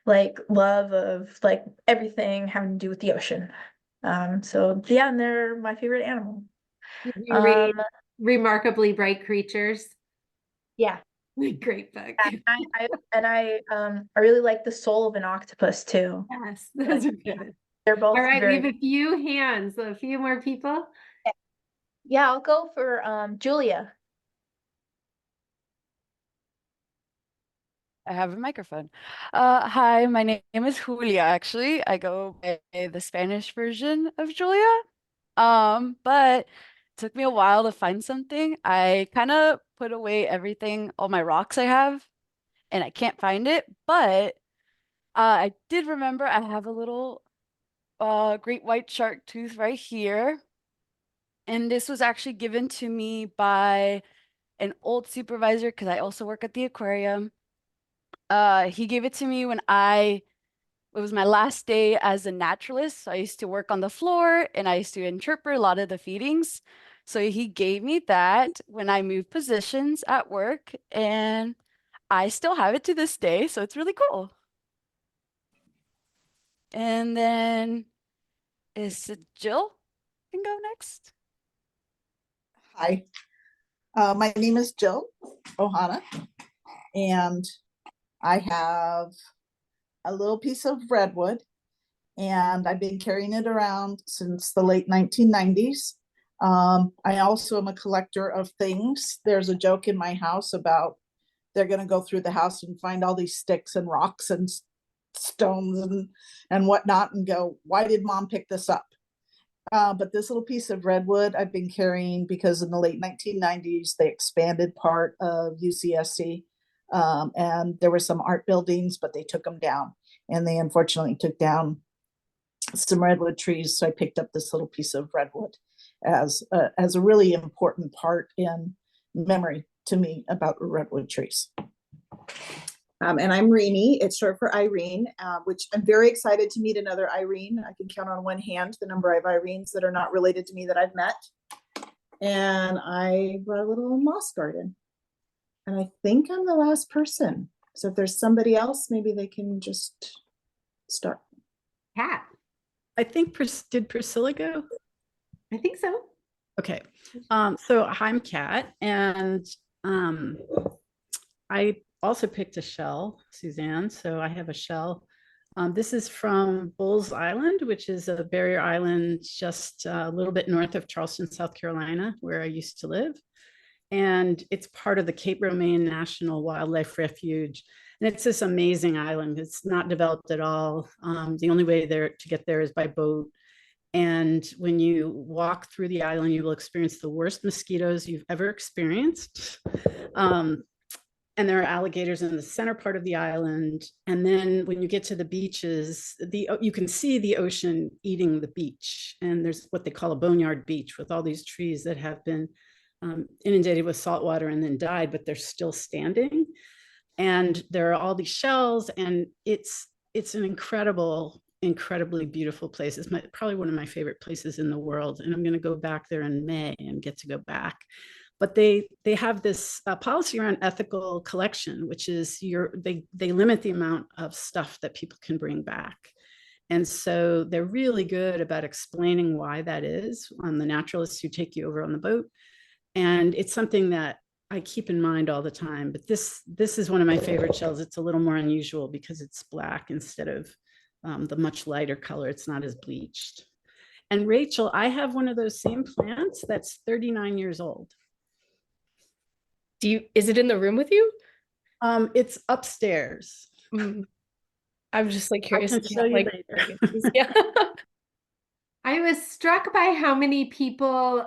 Speaker 20: like love of like everything having to do with the ocean. So yeah, and they're my favorite animal.
Speaker 2: You read Remarkably Bright Creatures?
Speaker 20: Yeah.
Speaker 2: Great book.
Speaker 20: I really like The Soul of an Octopus too.
Speaker 2: Yes, those are good.
Speaker 20: They're both
Speaker 2: all right.
Speaker 20: very...
Speaker 2: We have a few hands, so a few more people.
Speaker 20: Yeah, I'll go for Julia.
Speaker 21: I have a microphone. Hi, my name is Julia, actually. I go by the Spanish version of Julia. But it took me a while to find something. I kind of put away everything, all my rocks I have, and I can't find it. But I did remember I have a little great white shark tooth right here. And this was actually given to me by an old supervisor because I also work at the aquarium. He gave it to me when it was my last day as a naturalist. So I used to work on the floor and I used to interpret a lot of the feedings. So he gave me that when I moved positions at work, and I still have it to this day. So it's really cool. And then is it Jill can go next?
Speaker 1: Hi, my name is Jill Ohana, and I have a little piece of redwood, and I've been carrying it around since the late 1990s. I also am a collector of things. There's a joke in my house about they're going to go through the house and find all these sticks and rocks and stones and whatnot and go, why did mom pick this up? But this little piece of redwood I've been carrying because in the late 1990s, they expanded part of UCSC, and there were some art buildings, but they took them down, and they unfortunately took down some redwood trees. So I picked up this little piece of redwood as a really important part in memory to me about redwood trees.
Speaker 22: And I'm Rini, it's short for Irene, which I'm very excited to meet another Irene. I can count on one hand the number of Irenes that are not related to me that I've met. And I brought a little moss garden. And I think I'm the last person. So if there's somebody else, maybe they can just start.
Speaker 2: Kat.
Speaker 23: I think, did Priscilla go?
Speaker 2: I think so.
Speaker 23: Okay. So I'm Kat, and I also picked a shell, Suzanne. So I have a shell. This is from Bulls Island, which is a barrier island just a little bit north of Charleston, South Carolina, where I used to live. And it's part of the Cape Romaine National Wildlife Refuge. And it's this amazing island. It's not developed at all. The only way there to get there is by boat. And when you walk through the island, you will experience the worst mosquitoes you've ever experienced. And there are alligators in the center part of the island. And then when you get to the beaches, you can see the ocean eating the beach. And there's what they call a boneyard beach with all these trees that have been inundated with salt water and then died, but they're still standing. And there are all these shells, and it's an incredibly beautiful place. It's probably one of my favorite places in the world. And I'm going to go back there in May and get to go back. But they have this policy around ethical collection, which is they limit the amount of stuff that people can bring back. And so they're really good about explaining why that is on the naturalists who take you over on the boat. And it's something that I keep in mind all the time. But this is one of my favorite shells. It's a little more unusual because it's black instead of the much lighter color. It's not as bleached. And Rachel, I have one of those same plants that's 39 years old.
Speaker 9: Is it in the room with you?
Speaker 23: It's upstairs.
Speaker 9: I'm just like curious.
Speaker 23: I can show you later.
Speaker 9: Yeah.
Speaker 2: I was struck by how many people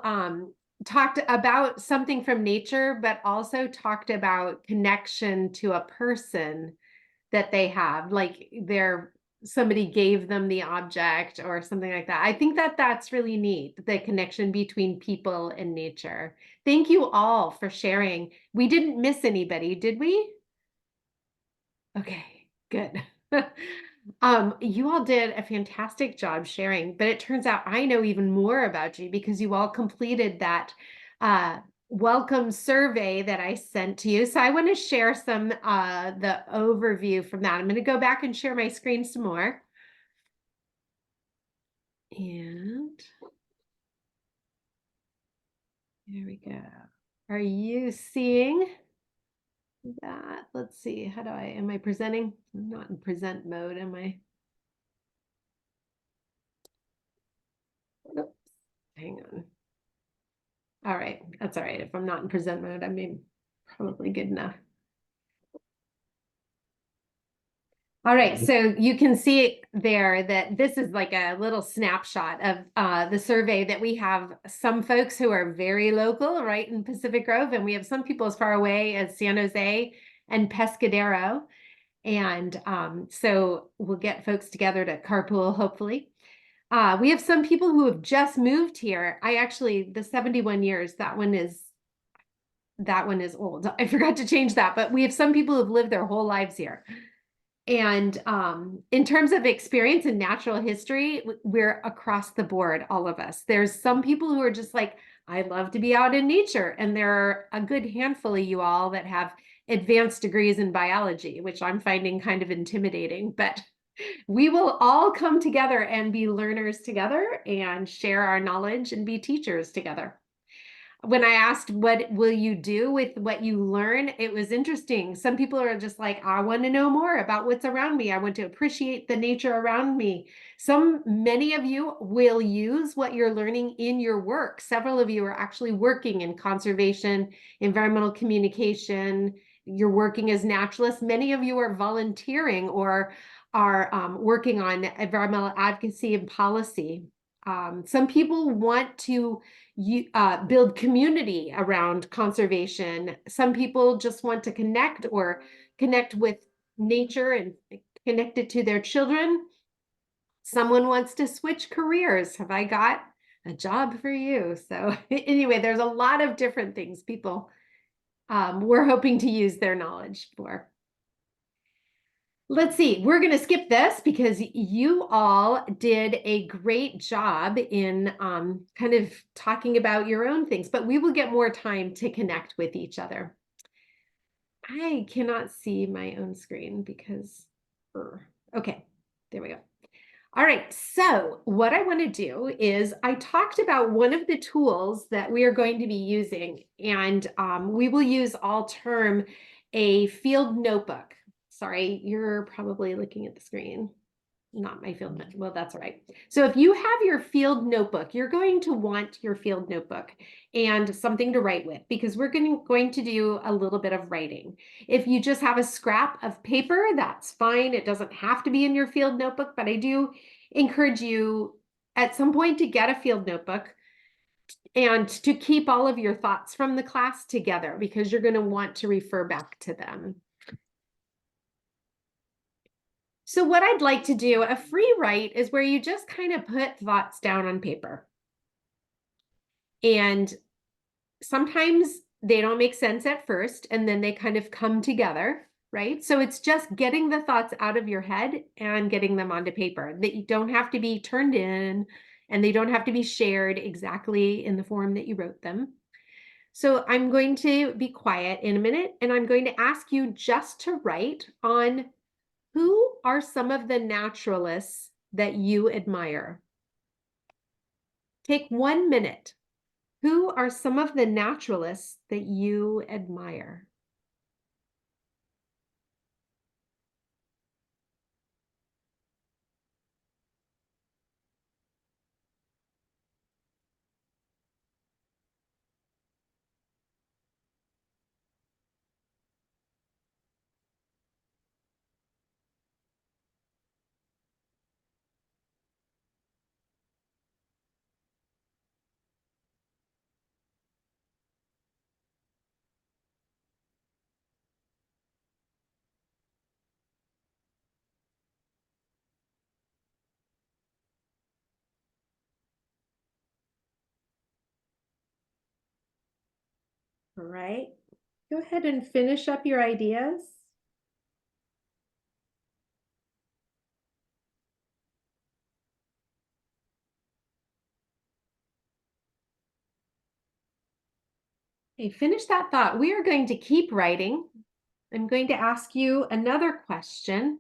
Speaker 2: talked about something from nature, but also talked about connection to a person that they have, like somebody gave them the object or something like that. I think that that's really neat, the connection between people and nature. Thank you all for sharing. We didn't miss anybody, did we? Okay, good. You all did a fantastic job sharing, but it turns out I know even more about you because you all completed that welcome survey that I sent to you. So I want to share some the overview from that. I'm going to go back and share my screen some more. And here we go. Are you seeing that? Let's see. Am I presenting? I'm not in present mode, am I? Oops, hang on. All right, that's all right. If I'm not in present mode, I mean, probably good enough. All right, so you can see there that this is like a little snapshot of the survey that we have some folks who are very local, right, in Pacific Grove, and we have some people as far away as San Jose and Pescadero. And so we'll get folks together to carpool, hopefully. We have some people who have just moved here. The 71 years, that one is old. I forgot to change that, but we have some people who've lived their whole lives here. And in terms of experience in natural history, we're across the board, all of us. There's some people who are just like, I love to be out in nature. And there are a good handful of you all that have advanced degrees in biology, which I'm finding kind of intimidating, but we will all come together and be learners together and share our knowledge and be teachers together. When I asked, what will you do with what you learn? It was interesting. Some people are just like, I want to know more about what's around me. I want to appreciate the nature around me. Many of you will use what you're learning in your work. Several of you are actually working in conservation, environmental communication. You're working as naturalists. Many of you are volunteering or are working on environmental advocacy and policy. Some people want to build community around conservation. Some people just want to connect with nature and connect it to their children. Someone wants to switch careers. Have I got a job for you? So anyway, there's a lot of different things people we're hoping to use their knowledge for. Let's see, we're going to skip this because you all did a great job in kind of talking about your own things, but we will get more time to connect with each other. I cannot see my own screen because, okay, there we go. All right, so what I want to do is I talked about one of the tools that we are going to be using, and we will use all term a field notebook. Sorry, you're probably looking at the screen, not my field note. Well, that's all right. So if you have your field notebook, you're going to want your field notebook and something to write with because we're going to do a little bit of writing. If you just have a scrap of paper, that's fine. It doesn't have to be in your field notebook, but I do encourage you at some point to get a field notebook and to keep all of your thoughts from the class together because you're going to want to refer back to them. So what I'd like to do, a free write is where you just kind of put thoughts down on paper. And sometimes they don't make sense at first, and then they kind of come together, right? So it's just getting the thoughts out of your head and getting them onto paper. That you don't have to be turned in, and they don't have to be shared exactly in the form that you wrote them. So I'm going to be quiet in a minute, and I'm going to ask you just to write on who are some of the naturalists that you admire? Take 1 minute. Who are some of the naturalists that you admire? All right, go ahead and finish up your ideas. Okay, finish that thought. We are going to keep writing. I'm going to ask you another question.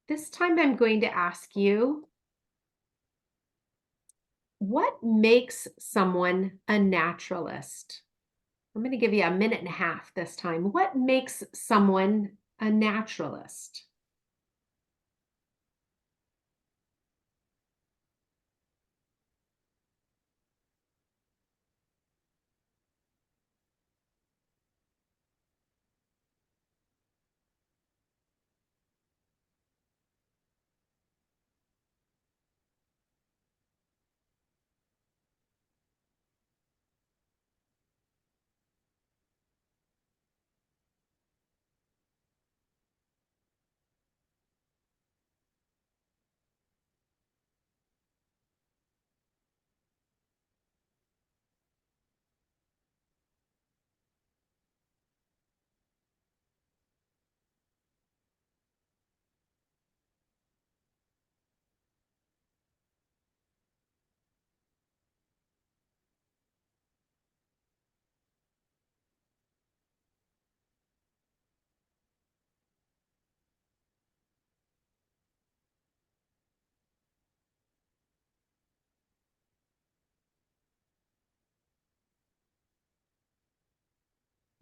Speaker 2: This time I'm going to ask you, what makes someone a naturalist? I'm going to give you a minute and a half this time. What makes someone a naturalist?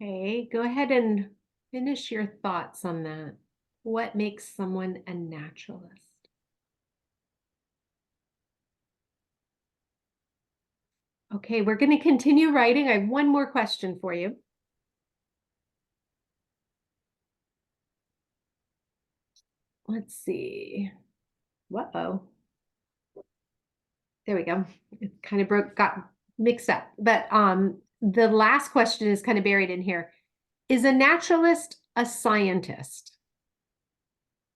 Speaker 2: Okay, go ahead and finish your thoughts on that. What makes someone a naturalist? Okay, we're going to continue writing. I have one more question for you. Let's see. Uh-oh. There we go. It kind of got mixed up. But the last question is kind of buried in here. Is a naturalist a scientist?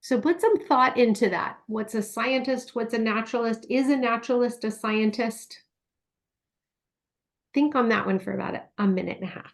Speaker 2: So put some thought into that. What's a scientist? What's a naturalist? Is a naturalist a scientist? Think on that one for about a minute and a half.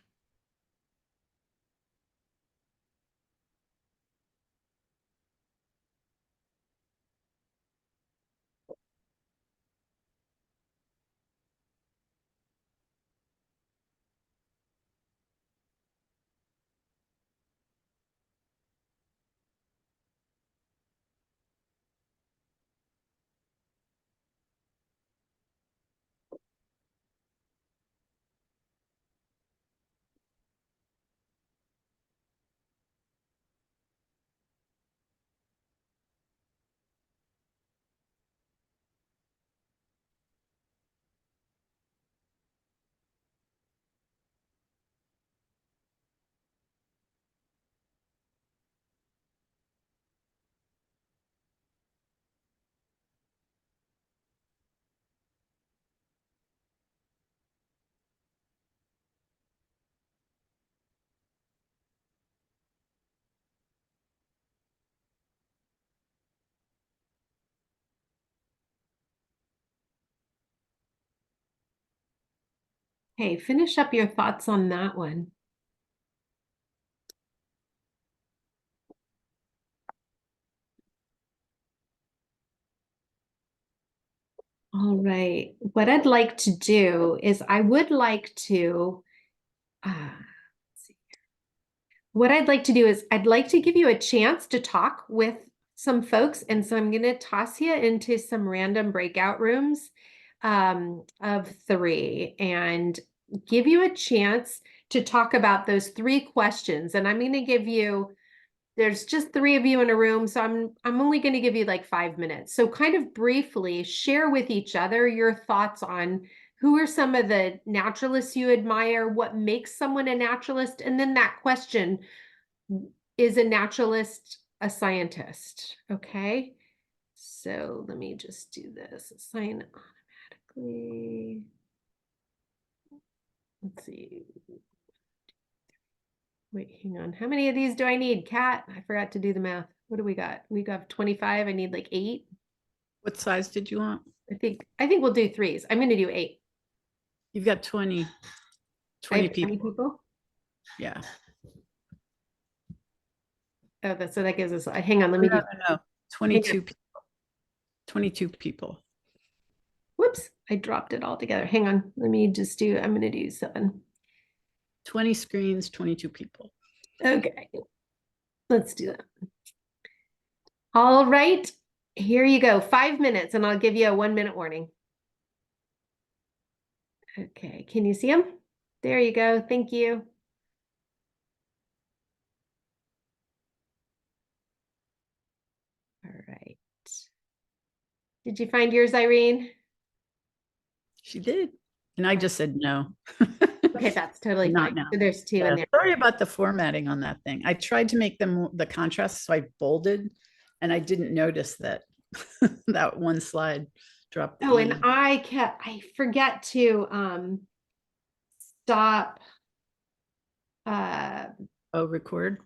Speaker 2: Hey, finish up your thoughts on that one. All right. What I'd like to do is I would like to, let's see. What I'd like to do is I'd like to give you a chance to talk with some folks. And so I'm going to toss you into some random breakout rooms of 3 and give you a chance to talk about those 3 questions. And I'm going to give you, there's just 3 of you in a room, so I'm only going to give you like 5 minutes. So kind of briefly share with each other your thoughts on who are some of the naturalists you admire, what makes someone a naturalist, and then that question, is a naturalist a scientist? Okay, so let me just do this, assign automatically. Let's see. Wait, hang on. How many of these do I need, Kat? I forgot to do the math. What do we got? We got 25. I need like 8.
Speaker 23: What size did you want?
Speaker 2: I think we'll do 3s. I'm going to do 8.
Speaker 23: You've got 20
Speaker 2: I have
Speaker 23: people.
Speaker 2: 20 people.
Speaker 23: Yeah.
Speaker 2: Oh, so that gives us. Hang on. Let me do.
Speaker 23: No. 22 people. 22 people.
Speaker 2: Whoops! I dropped it all together. Hang on. Let me just do. I'm going to do 7.
Speaker 23: 20 screens, 22 people.
Speaker 2: Okay. Let's do that. All right. Here you go. 5 minutes, and I'll give you a 1-minute warning. Okay. Can you see them? There you go. Thank you. All right. Did you find yours, Irene?
Speaker 23: She did. And I just said no.
Speaker 2: Okay, that's totally
Speaker 23: Not
Speaker 2: fine.
Speaker 23: now.
Speaker 2: So there's 2
Speaker 23: Yeah,
Speaker 2: in there.
Speaker 23: sorry about the formatting on that thing. I tried to make them the contrast, so I bolded, and I didn't notice that that one slide dropped. The
Speaker 2: Oh,
Speaker 23: E.
Speaker 2: and I forget to stop.
Speaker 23: Record.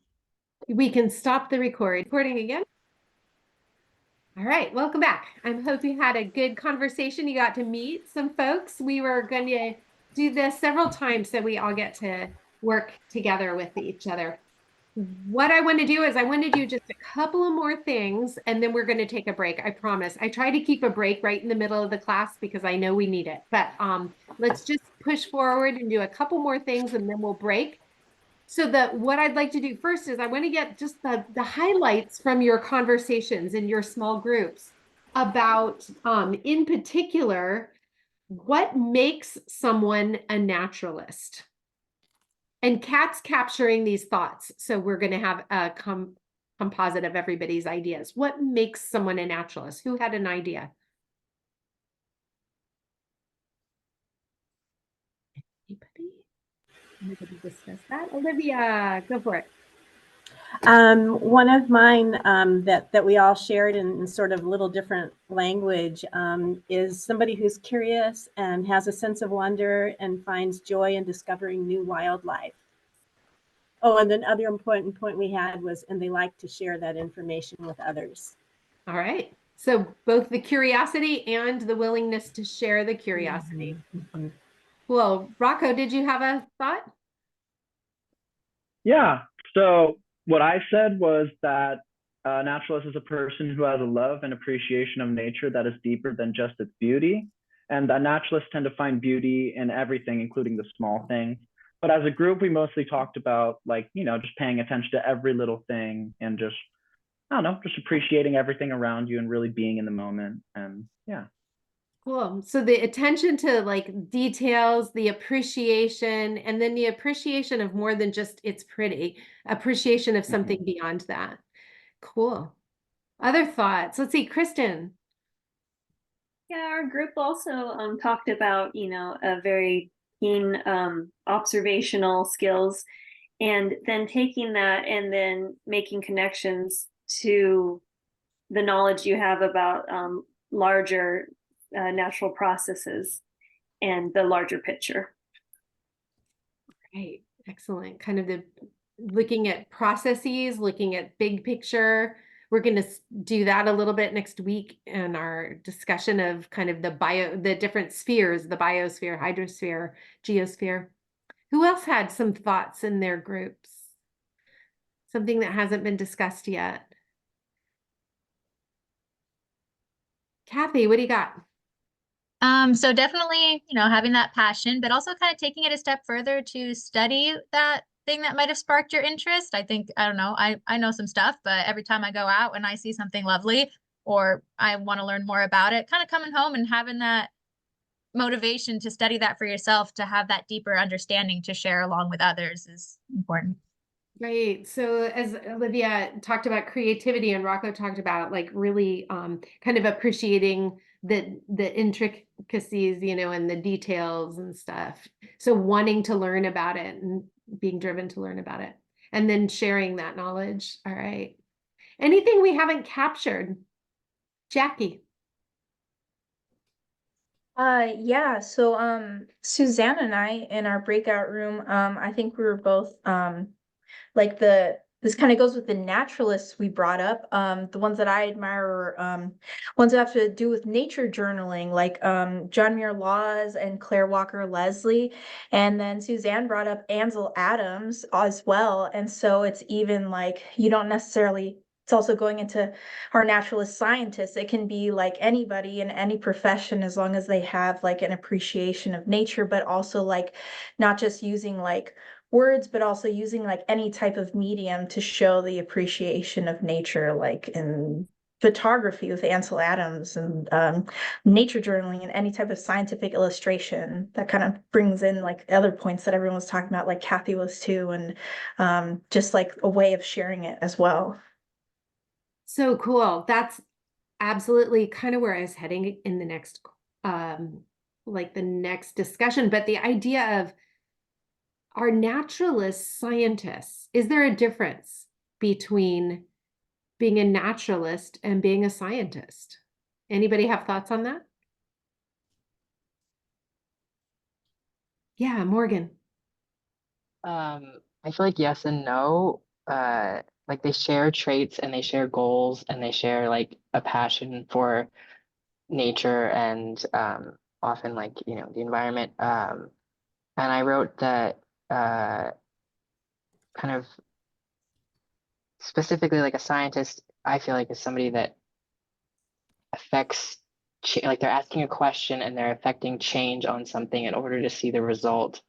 Speaker 2: We can stop the recording again. All right, welcome back. I hope you had a good conversation. You got to meet some folks. We were going to do this several times so we all get to work together with each other. What I want to do is I want to do just a couple of more things, and then we're going to take a break. I promise. I try to keep a break right in the middle of the class because I know we need it. But let's just push forward and do a couple more things, and then we'll break. So what I'd like to do first is I want to get just the highlights from your conversations in your small groups about, in particular, what makes someone a naturalist. And Kat's capturing these thoughts. So we're going to have a composite of everybody's ideas. What makes someone a naturalist? Who had an idea? Anybody discuss that? Olivia, go for it.
Speaker 3: One of mine that we all shared in sort of little different language is somebody who's curious and has a sense of wonder and finds joy in discovering new wildlife. Oh, and then other important point we had was, and they like to share that information with others.
Speaker 2: All right. So both the curiosity and the willingness to share the curiosity. Well, Rocco, did you have a thought?
Speaker 14: Yeah. So what I said was that a naturalist is a person who has a love and appreciation of nature that is deeper than just its beauty. And that naturalists tend to find beauty in everything, including the small things. But as a group, we mostly talked about like, just paying attention to every little thing and just, I don't know, just appreciating everything around you and really being in the moment. And yeah.
Speaker 2: Cool. So the attention to like details, the appreciation, and then the appreciation of more than just it's pretty, appreciation of something beyond that. Cool. Other thoughts? Let's see, Kristen.
Speaker 6: Yeah, our group also talked about, a very keen observational skills, and then taking that and then making connections to the knowledge you have about larger natural processes and the larger picture.
Speaker 2: Great. Excellent. Kind of the looking at processes, looking at big picture. We're going to do that a little bit next week in our discussion of kind of the different spheres, the biosphere, hydrosphere, geosphere. Who else had some thoughts in their groups? Something that hasn't been discussed yet. Kathy, what do you got?
Speaker 18: So definitely, having that passion, but also kind of taking it a step further to study that thing that might have sparked your interest. I think, I don't know, I know some stuff, but every time I go out and I see something lovely or I want to learn more about it, kind of coming home and having that motivation to study that for yourself, to have that deeper understanding to share along with others is important.
Speaker 2: Great. So as Olivia talked about creativity and Rocco talked about like really kind of appreciating the intricacies, and the details and stuff. So wanting to learn about it and being driven to learn about it and then sharing that knowledge. All right. Anything we haven't captured? Jackie.
Speaker 20: Yeah, so Suzanne and I in our breakout room, I think we were both like this kind of goes with the naturalists we brought up. The ones that I admire are ones that have to do with nature journaling, like John Muir Laws and Claire Walker Leslie. And then Suzanne brought up Ansel Adams as well. And so it's even like you don't necessarily, it's also going into our naturalist scientists. It can be like anybody in any profession as long as they have like an appreciation of nature, but also like not just using like words, but also using like any type of medium to show the appreciation of nature, like in photography with Ansel Adams and nature journaling and any type of scientific illustration that kind of brings in like other points that everyone was talking about, like Kathy was too, and just like a way of sharing it as well.
Speaker 2: So cool. That's absolutely kind of where I was heading in the next, like the next discussion, but the idea of are naturalists scientists? Is there a difference between being a naturalist and being a scientist? Anybody have thoughts on that? Yeah, Morgan.
Speaker 4: I feel like yes and no. Like they share traits and they share goals and they share like a passion for nature and often like the environment. And I wrote that kind of specifically like a scientist, I feel like is somebody that affects like they're asking a question and they're affecting change on something in order to see the result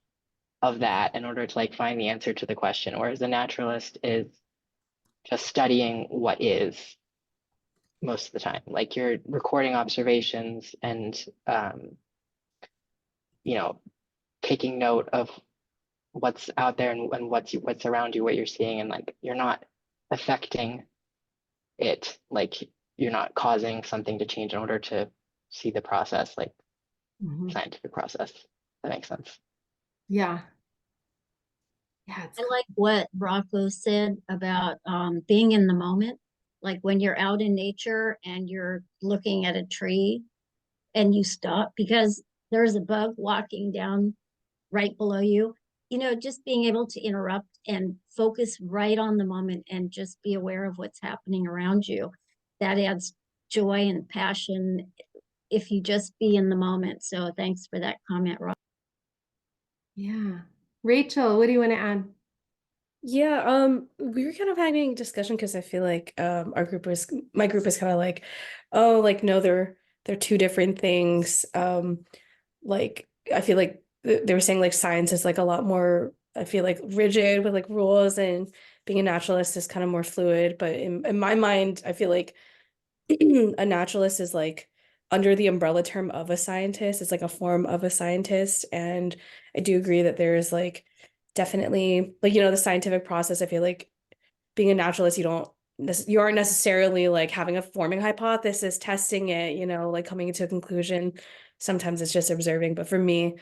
Speaker 4: of that in order to like find the answer to the question. Whereas a naturalist is just studying what is most of the time. Like you're recording observations and taking note of what's out there and what's around you, what you're seeing, and like you're not affecting it, like you're not causing something to change in order to see the process, like scientific process. That makes sense.
Speaker 2: Yeah. Yeah,
Speaker 5: I like what Rocco said about being in the moment. Like when you're out in nature and you're looking at a tree and you stop because there's a bug walking down right below you. You know, just being able to interrupt and focus right on the moment and just be aware of what's happening around you. That adds joy and passion if you just be in the moment. So thanks for that comment, Rob.
Speaker 2: Yeah. Rachel, what do you want to add?
Speaker 8: Yeah, we were kind of having a discussion because I feel like my group is kind of like, oh, like no, they're two different things. Like I feel like they were saying like science is like a lot more, I feel like rigid with like rules, and being a naturalist is kind of more fluid. But in my mind, I feel like a naturalist is like under the umbrella term of a scientist. It's like a form of a scientist. And I do agree that there is like definitely like, you know, the scientific process. I feel like being a naturalist, you aren't necessarily like having a forming hypothesis, testing it, you know, like coming into a conclusion. Sometimes it's just observing. But for me,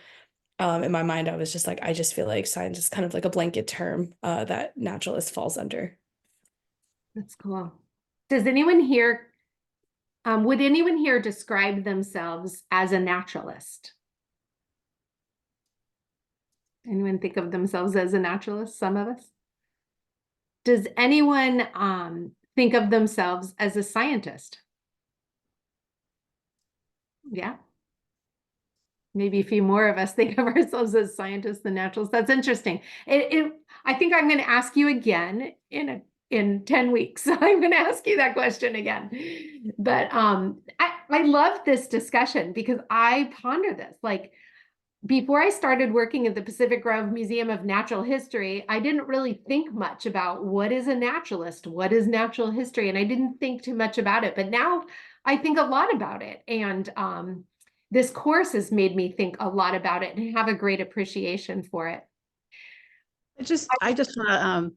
Speaker 8: in my mind, I was just like, I just feel like science is kind of like a blanket term that naturalist falls under.
Speaker 2: That's cool. Does anyone here, would anyone here describe themselves as a naturalist? Anyone think of themselves as a naturalist? Some of us. Does anyone think of themselves as a scientist? Yeah. Maybe a few more of us think of ourselves as scientists than naturalists. That's interesting. I think I'm going to ask you again in 10 weeks. I'm going to ask you that question again. But I love this discussion because I ponder this. Like, before I started working at the Pacific Grove Museum of Natural History, I didn't really think much about what is a naturalist, what is natural history, and I didn't think too much about it. But now I think a lot about it. And this course has made me think a lot about it and have a great appreciation for it.
Speaker 23: I just want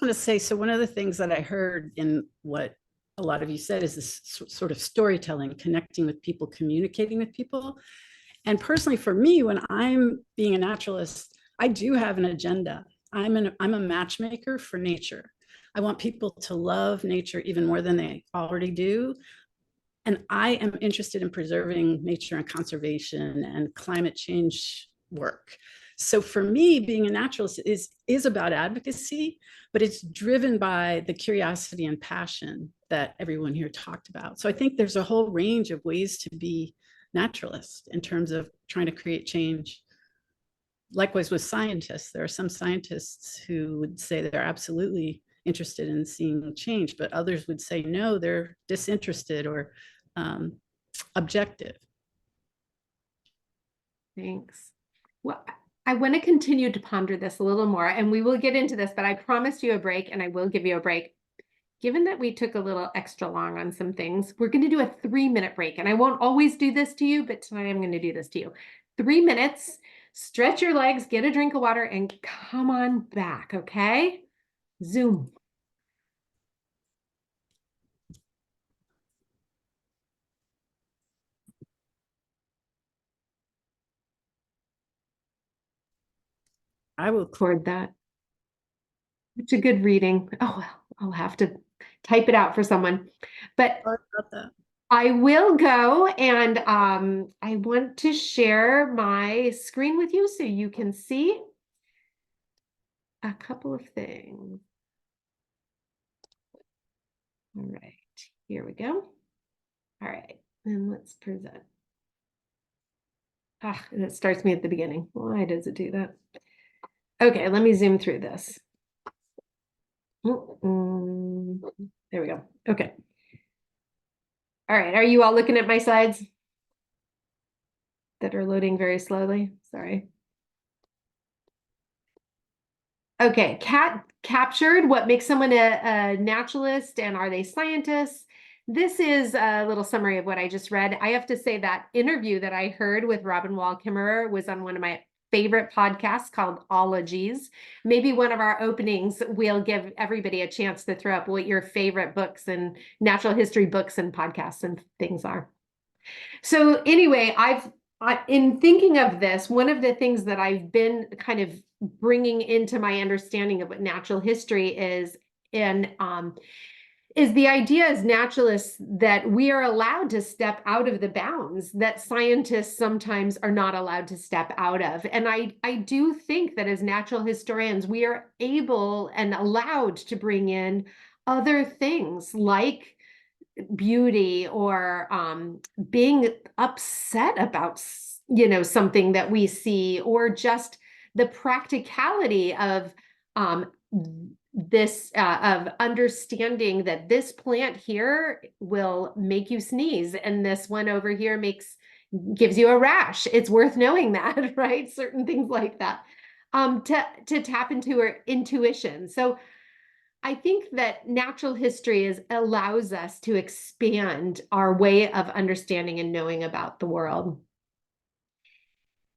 Speaker 23: to say, so one of the things that I heard in what a lot of you said is this sort of storytelling, connecting with people, communicating with people. And personally, for me, when I'm being a naturalist, I do have an agenda. I'm a matchmaker for nature. I want people to love nature even more than they already do. And I am interested in preserving nature and conservation and climate change work. So for me, being a naturalist is about advocacy, but it's driven by the curiosity and passion that everyone here talked about. So I think there's a whole range of ways to be naturalist in terms of trying to create change. Likewise with scientists, there are some scientists who would say they're absolutely interested in seeing change, but others would say no, they're disinterested or objective.
Speaker 2: Thanks. Well, I want to continue to ponder this a little more, and we will get into this, but I promised you a break, and I will give you a break. Given that we took a little extra long on some things, we're going to do a 3-minute break. And I won't always do this to you, but tonight I'm going to do this to you. 3 minutes, stretch your legs, get a drink of water, and come on back, okay? Zoom.
Speaker 23: I will
Speaker 2: record that. It's a good reading. Oh, well, I'll have to type it out for someone. But I will go, and I want to share my screen with you so you can see a couple of things. All right, here we go. All right, and let's present. Ah, and it starts me at the beginning. Why does it do that? Okay, let me zoom through this. There we go. Okay. All right, are you all looking at my slides that are loading very slowly? Sorry. Okay, Kat captured what makes someone a naturalist and are they scientists? This is a little summary of what I just read. I have to say that interview that I heard with Robin Wall Kimmerer was on one of my favorite podcasts called Ologies. Maybe one of our openings, we'll give everybody a chance to throw up what your favorite books and natural history books and podcasts and things are. So anyway, in thinking of this, one of the things that I've been kind of bringing into my understanding of what natural history is, is the idea as naturalists that we are allowed to step out of the bounds that scientists sometimes are not allowed to step out of. And I do think that as natural historians, we are able and allowed to bring in other things like beauty or being upset about something that we see, or just the practicality of of understanding that this plant here will make you sneeze and this one over here gives you a rash. It's worth knowing that, right? Certain things like that, to tap into our intuition. So I think that natural history allows us to expand our way of understanding and knowing about the world.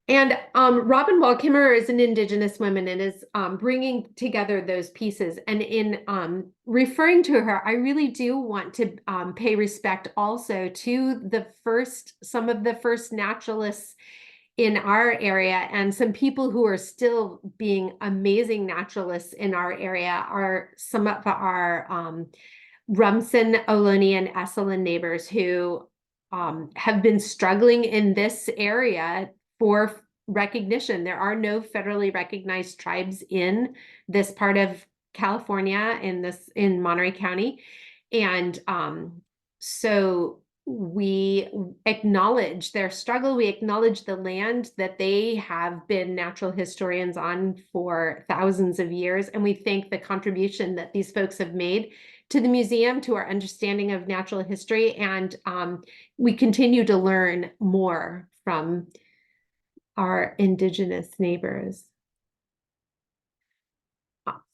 Speaker 2: And Robin Wall Kimmerer is an Indigenous woman and is bringing together those pieces. And in referring to her, I really do want to pay respect also to some of the first naturalists in our area, and some people who are still being amazing naturalists in our area are some of our Rumsen, Ohlone, and Esalen neighbors who have been struggling in this area for recognition. There are no federally recognized tribes in this part of California, in Monterey County. And so we acknowledge their struggle. We acknowledge the land that they have been natural historians on for thousands of years. And we thank the contribution that these folks have made to the museum, to our understanding of natural history. And we continue to learn more from our Indigenous neighbors.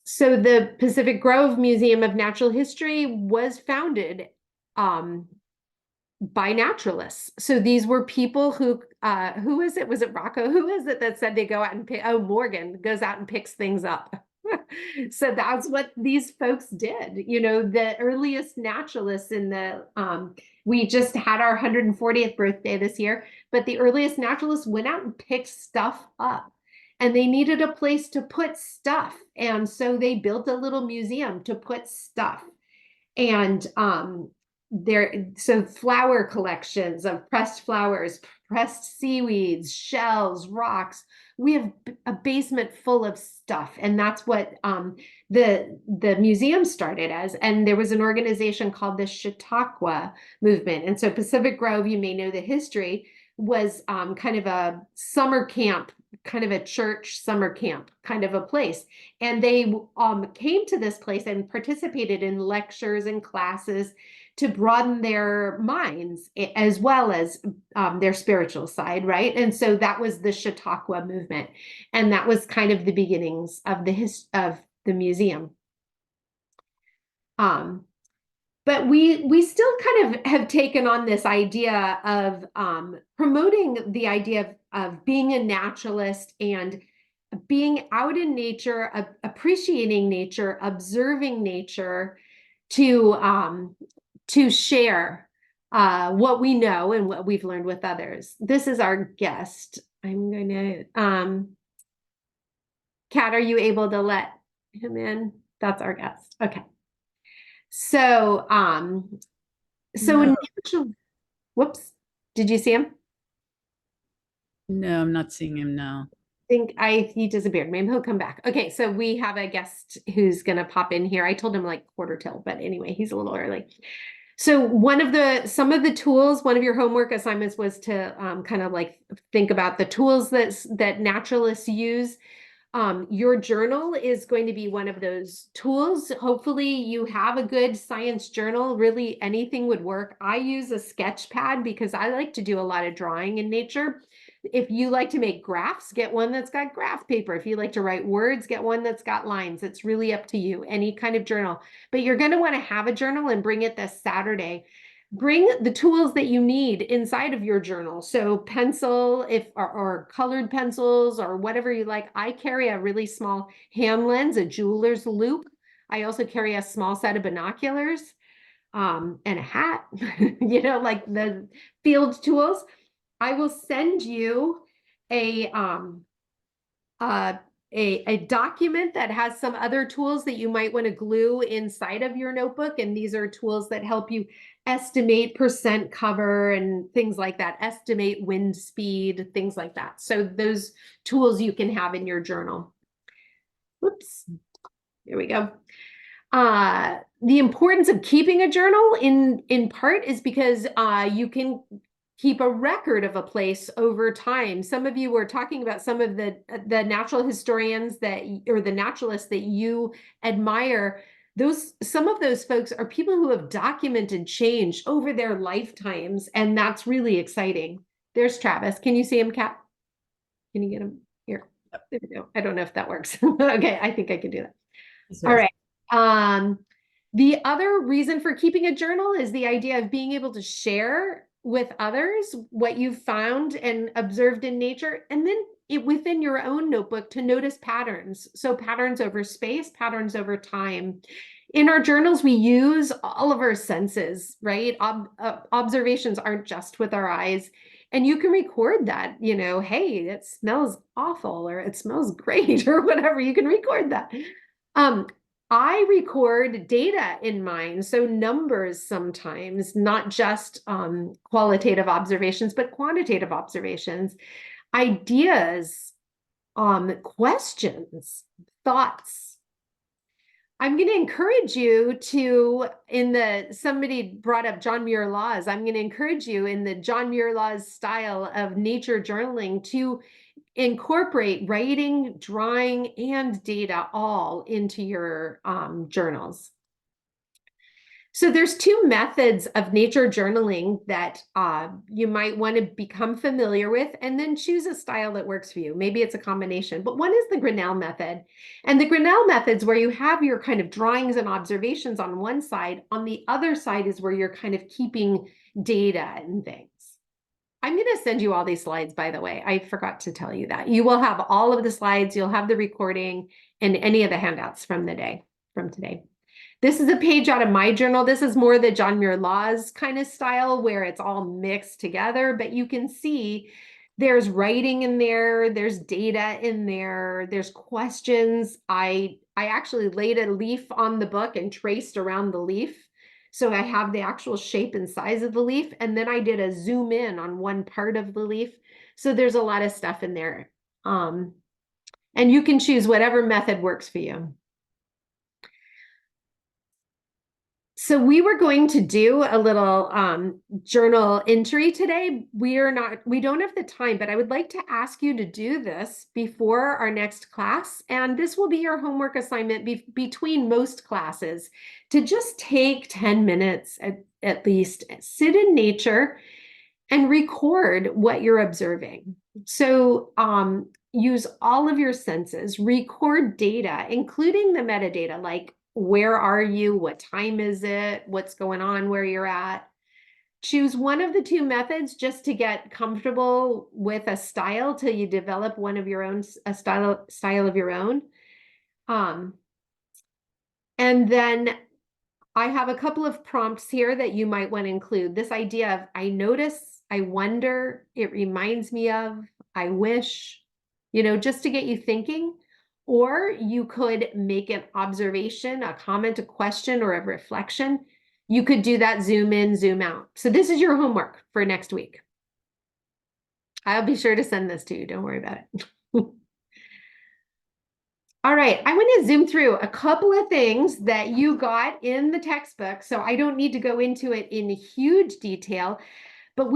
Speaker 2: So the Pacific Grove Museum of Natural History was founded by naturalists. So these were people who is it? Was it Rocco? Who is it that said they go out and pick? Oh, Morgan goes out and picks things up. So that's what these folks did. The earliest naturalists we just had our 140th birthday this year, but the earliest naturalists went out and picked stuff up, and they needed a place to put stuff. And so they built a little museum to put stuff. And so flower collections of pressed flowers, pressed seaweeds, shells, rocks. We have a basement full of stuff, and that's what the museum started as. And there was an organization called the Chautauqua movement. And so Pacific Grove, you may know the history, was kind of a summer camp, kind of a church summer camp kind of a place. And they came to this place and participated in lectures and classes to broaden their minds as well as their spiritual side, right? And so that was the Chautauqua movement. And that was kind of the beginnings of the museum. But we still kind of have taken on this idea of promoting the idea of being a naturalist and being out in nature, appreciating nature, observing nature, to share what we know and what we've learned with others. This is our guest. I'm going to, Kat, are you able to let him in? That's our guest. Okay. So,
Speaker 23: No.
Speaker 2: whoops, did you see him?
Speaker 23: No, I'm not seeing him now.
Speaker 2: He disappeared. Maybe he'll come back. Okay, so we have a guest who's gonna pop in here. I told him like quarter till, but anyway, he's a little early. So some of the tools, one of your homework assignments was to kind of like think about the tools that naturalists use. Your journal is going to be one of those tools. Hopefully you have a good science journal. Really anything would work. I use a sketch pad because I like to do a lot of drawing in nature. If you like to make graphs, get one that's got graph paper. If you like to write words, get one that's got lines. It's really up to you, any kind of journal. But you're going to want to have a journal and bring it this Saturday, bring the tools that you need inside of your journal. So pencil, or colored pencils or whatever you like. I carry a really small hand lens, a jeweler's loupe. I also carry a small set of binoculars, and a hat, like the field tools. I will send you a document that has some other tools that you might want to glue inside of your notebook. And these are tools that help you estimate percent cover and things like that, estimate wind speed, things like that. So those tools you can have in your journal. Whoops, there we go. The importance of keeping a journal in part is because you can keep a record of a place over time. Some of you were talking about some of the natural historians or the naturalists that you admire. Some of those folks are people who have documented change over their lifetimes, and that's really exciting. There's Travis. Can you see him, Kat? Can you get him here? There we go. I don't know if that works. Okay, I think I can do that. All right. The other reason for keeping a journal is the idea of being able to share with others what you've found and observed in nature, and then within your own notebook to notice patterns. So patterns over space, patterns over time. In our journals, we use all of our senses, right? Observations aren't just with our eyes. And you can record that, hey, it smells awful, or it smells great, or whatever. You can record that. I record data in mine, so numbers sometimes, not just qualitative observations, but quantitative observations, ideas, questions, thoughts. I'm going to encourage you to, somebody brought up John Muir Laws. I'm going to encourage you in the John Muir Laws style of nature journaling to incorporate writing, drawing, and data all into your journals. So there's two methods of nature journaling that you might want to become familiar with, and then choose a style that works for you. Maybe it's a combination, but one is the Grinnell method. And the Grinnell method's where you have your kind of drawings and observations on one side. On the other side is where you're kind of keeping data and things. I'm going to send you all these slides, by the way. I forgot to tell you that. You will have all of the slides, you'll have the recording, and any of the handouts from today. This is a page out of my journal. This is more the John Muir Laws kind of style where it's all mixed together, but you can see there's writing in there, there's data in there, there's questions. I actually laid a leaf on the book and traced around the leaf. So I have the actual shape and size of the leaf, and then I did a zoom in on one part of the leaf. So there's a lot of stuff in there. And you can choose whatever method works for you. So we were going to do a little journal entry today. We don't have the time, but I would like to ask you to do this before our next class. And this will be your homework assignment between most classes, to just take 10 minutes at least, sit in nature and record what you're observing. So use all of your senses, record data, including the metadata, like where are you? What time is it? What's going on where you're at? Choose one of the two methods just to get comfortable with a style till you develop one of your own, a style of your own. And then I have a couple of prompts here that you might want to include. This idea of I notice, I wonder, it reminds me of, I wish, just to get you thinking. Or you could make an observation, a comment, a question, or a reflection. You could do that zoom in, zoom out. So this is your homework for next week. I'll be sure to send this to you. Don't worry about it. All right, I want to zoom through a couple of things that you got in the textbook. So I don't need to go into it in huge detail, but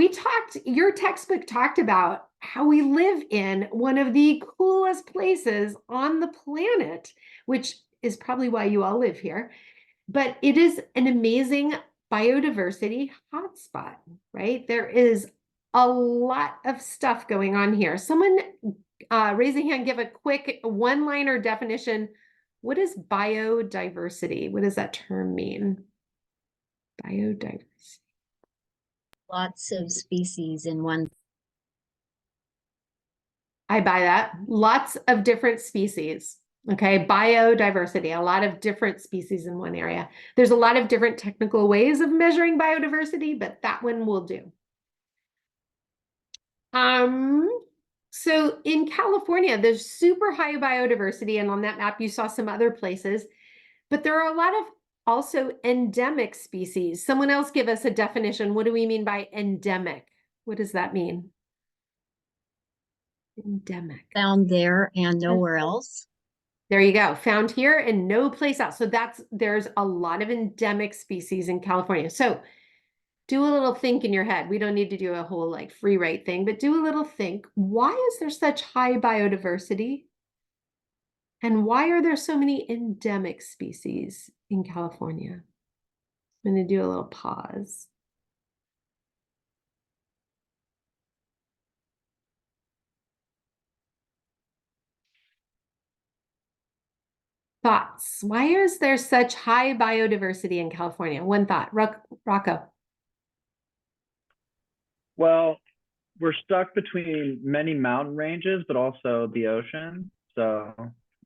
Speaker 2: your textbook talked about how we live in one of the coolest places on the planet, which is probably why you all live here. But it is an amazing biodiversity hotspot, right? There is a lot of stuff going on here. Someone raise a hand, give a quick one-liner definition. What is biodiversity? What does that term mean? Biodiversity.
Speaker 5: Lots of species in one.
Speaker 2: I buy that. Lots of different species. Okay, biodiversity, a lot of different species in one area. There's a lot of different technical ways of measuring biodiversity, but that one will do. So in California, there's super high biodiversity, and on that map you saw some other places, but there are a lot of also endemic species. Someone else give us a definition. What do we mean by endemic? What does that mean? Endemic.
Speaker 5: Found there and nowhere else.
Speaker 2: There you go. Found here and no place else. So there's a lot of endemic species in California. So do a little think in your head. We don't need to do a whole like free write thing, but do a little think. Why is there such high biodiversity? And why are there so many endemic species in California? I'm going to do a little pause. Thoughts. Why is there such high biodiversity in California? One thought. Rocco.
Speaker 14: Well, we're stuck between many mountain ranges, but also the ocean. So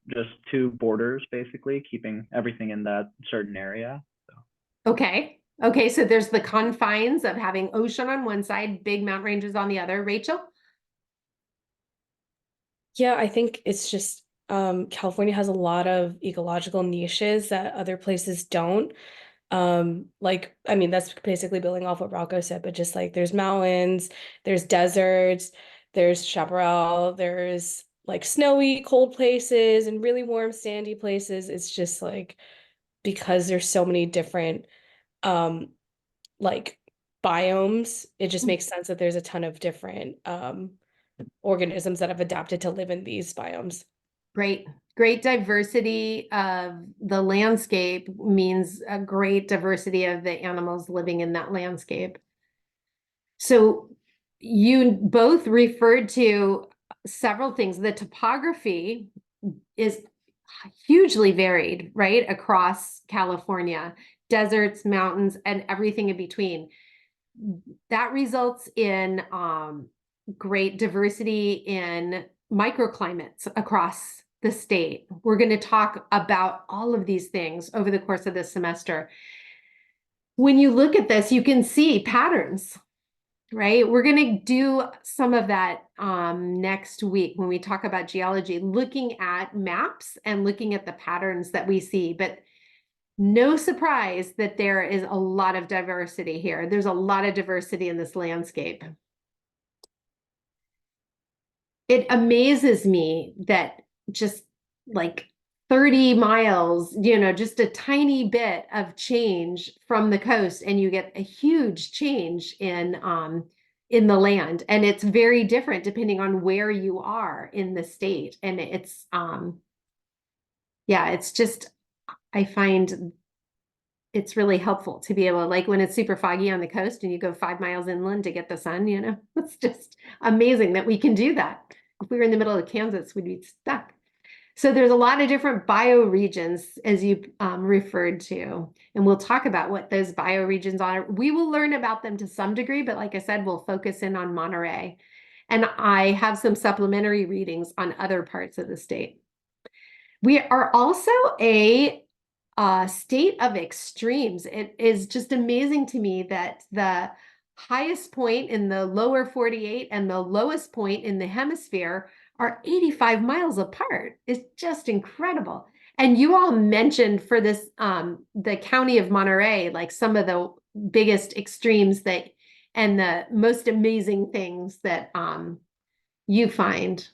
Speaker 14: just two borders, basically, keeping everything in that certain area.
Speaker 2: Okay. Okay, so there's the confines of having ocean on one side, big mountain ranges on the other. Rachel?
Speaker 8: Yeah, I think it's just California has a lot of ecological niches that other places don't. Like, I mean, that's basically building off what Rocco said, but just like there's mountains, there's deserts, there's chaparral, there's like snowy, cold places and really warm, sandy places. It's just like because there's so many different like biomes, it just makes sense that there's a ton of different organisms that have adapted to live in these biomes.
Speaker 2: Great diversity of the landscape means a great diversity of the animals living in that landscape. So you both referred to several things. The topography is hugely varied, right, across California, deserts, mountains, and everything in between. That results in great diversity in microclimates across the state. We're going to talk about all of these things over the course of this semester. When you look at this, you can see patterns, right? We're going to do some of that next week when we talk about geology, looking at maps and looking at the patterns that we see. But no surprise that there is a lot of diversity here. There's a lot of diversity in this landscape. It amazes me that just like 30 miles, just a tiny bit of change from the coast, and you get a huge change in the land. And it's very different depending on where you are in the state. And it's it's just, I find it's really helpful to be able, like when it's super foggy on the coast and you go 5 miles inland to get the sun, it's just amazing that we can do that. If we were in the middle of Kansas, we'd be stuck. So there's a lot of different bioregions, as you referred to, and we'll talk about what those bioregions are. We will learn about them to some degree, but like I said, we'll focus in on Monterey. And I have some supplementary readings on other parts of the state. We are also a state of extremes. It is just amazing to me that the highest point in the lower 48 and the lowest point in the hemisphere are 85 miles apart. It's just incredible. And you all mentioned for this, the county of Monterey, like some of the biggest extremes and the most amazing things that you find.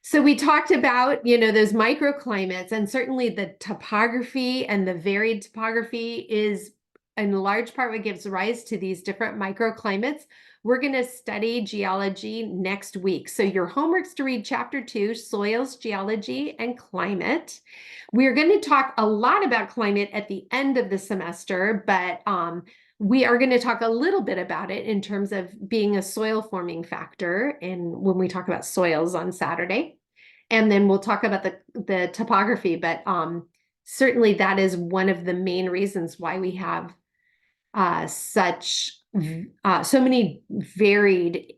Speaker 2: So we talked about, those microclimates, and certainly the topography and the varied topography is in large part what gives rise to these different microclimates. We're going to study geology next week. So your homework's to read chapter 2, Soils, Geology, and Climate. We're going to talk a lot about climate at the end of the semester, but we are going to talk a little bit about it in terms of being a soil forming factor, and when we talk about soils on Saturday. And then we'll talk about the topography, but certainly that is one of the main reasons why we have so many varied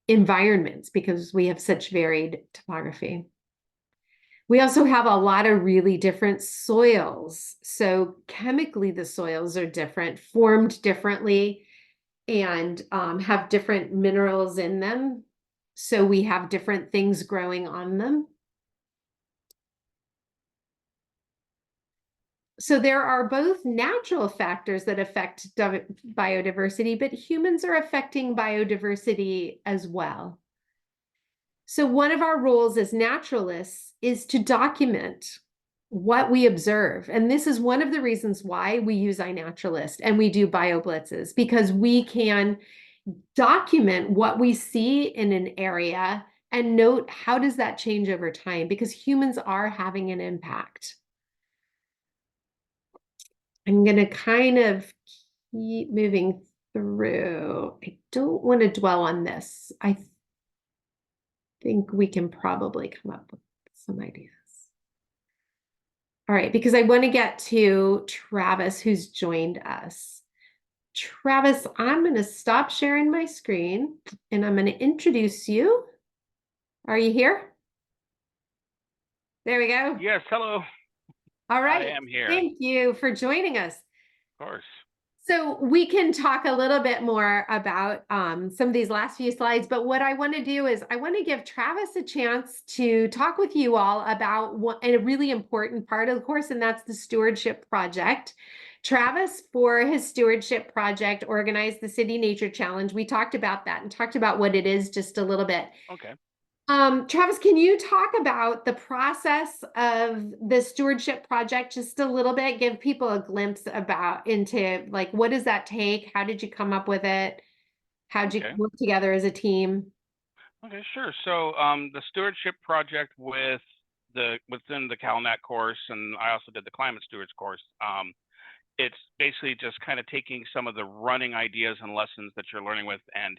Speaker 2: environments because we have such varied topography. We also have a lot of really different soils. So chemically, the soils are different, formed differently, and have different minerals in them. So we have different things growing on them. So there are both natural factors that affect biodiversity, but humans are affecting biodiversity as well. So one of our roles as naturalists is to document what we observe. And this is one of the reasons why we use iNaturalist and we do BioBlitzes, because we can document what we see in an area and note how does that change over time, because humans are having an impact. I'm going to kind of keep moving through. I don't want to dwell on this. I think we can probably come up with some ideas. All right, because I want to get to Travis, who's joined us. Travis, I'm going to stop sharing my screen and I'm going to introduce you. Are you here? There we go.
Speaker 7: Yes, hello.
Speaker 2: All right.
Speaker 7: I am here.
Speaker 2: Thank you for joining us.
Speaker 7: Of course.
Speaker 2: So we can talk a little bit more about some of these last few slides, but what I want to do is I want to give Travis a chance to talk with you all about a really important part of the course, and that's the stewardship project. Travis, for his stewardship project, organized the City Nature Challenge. We talked about that and talked about what it is just a little bit.
Speaker 7: Okay.
Speaker 2: Travis, can you talk about the process of the stewardship project just a little bit? Give people a glimpse into like, what does that take? How did you come up with it? How'd you work together as a team?
Speaker 7: Okay, sure. So the stewardship project within the CalNat course, and I also did the climate stewards course. It's basically just kind of taking some of the running ideas and lessons that you're learning with and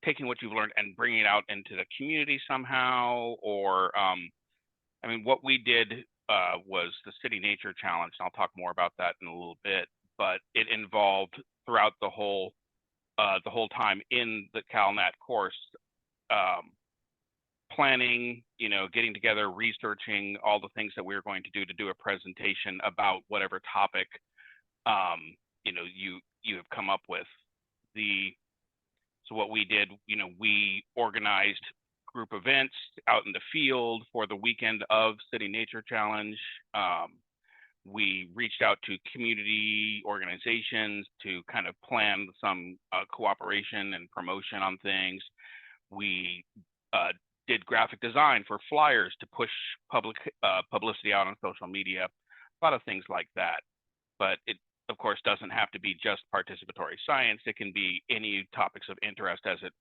Speaker 7: taking what you've learned and bringing it out into the community somehow, or I mean, what we did was the City Nature Challenge, and I'll talk more about that in a little bit, but it involved throughout the whole time in the CalNat course, planning, getting together, researching all the things that we were going to do a presentation about whatever topic, you have come up with. So what we did, we organized group events out in the field for the weekend of City Nature Challenge. We reached out to community organizations to kind of plan some cooperation and promotion on things. We did graphic design for flyers to push publicity out on social media, a lot of things like that. But it, of course, doesn't have to be just participatory science. It can be any topics of interest as it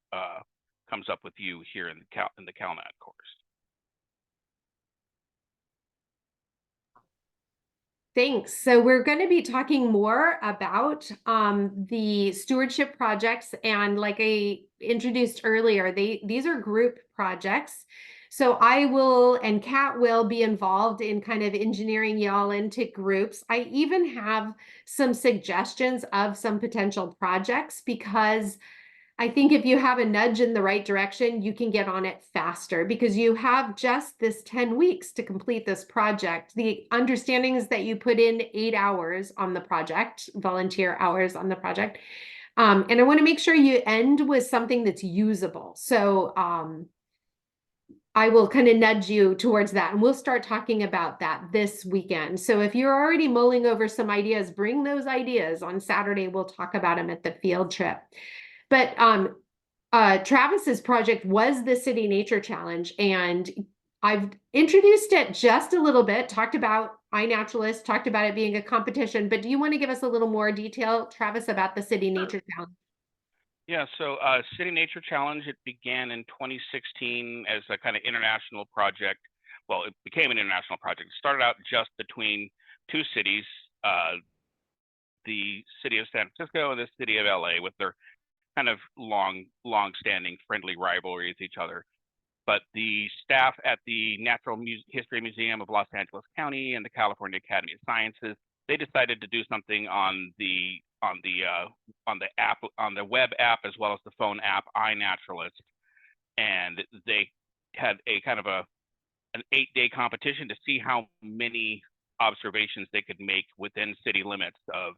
Speaker 7: comes up with you here in the CalNat course.
Speaker 2: Thanks. So we're going to be talking more about the stewardship projects, and like I introduced earlier, these are group projects. So I will and Kat will be involved in kind of engineering y'all into groups. I even have some suggestions of some potential projects, because I think if you have a nudge in the right direction, you can get on it faster, because you have just this 10 weeks to complete this project. The understanding is that you put in 8 hours on the project, volunteer hours on the project. And I want to make sure you end with something that's usable. So I will kind of nudge you towards that, and we'll start talking about that this weekend. So if you're already mulling over some ideas, bring those ideas on Saturday. We'll talk about them at the field trip. But Travis's project was the City Nature Challenge, and I've introduced it just a little bit, talked about iNaturalist, talked about it being a competition, but do you want to give us a little more detail, Travis, about the City Nature Challenge?
Speaker 7: Yeah, so City Nature Challenge, it began in 2016 as a kind of international project. Well, it became an international project. It started out just between two cities, the city of San Francisco and the city of LA, with their kind of long-standing friendly rivalry with each other. But the staff at the Natural History Museum of Los Angeles County and the California Academy of Sciences, they decided to do something on the on the app, on the web app, as well as the phone app, iNaturalist, and they had a kind of an 8-day competition to see how many observations they could make within city limits of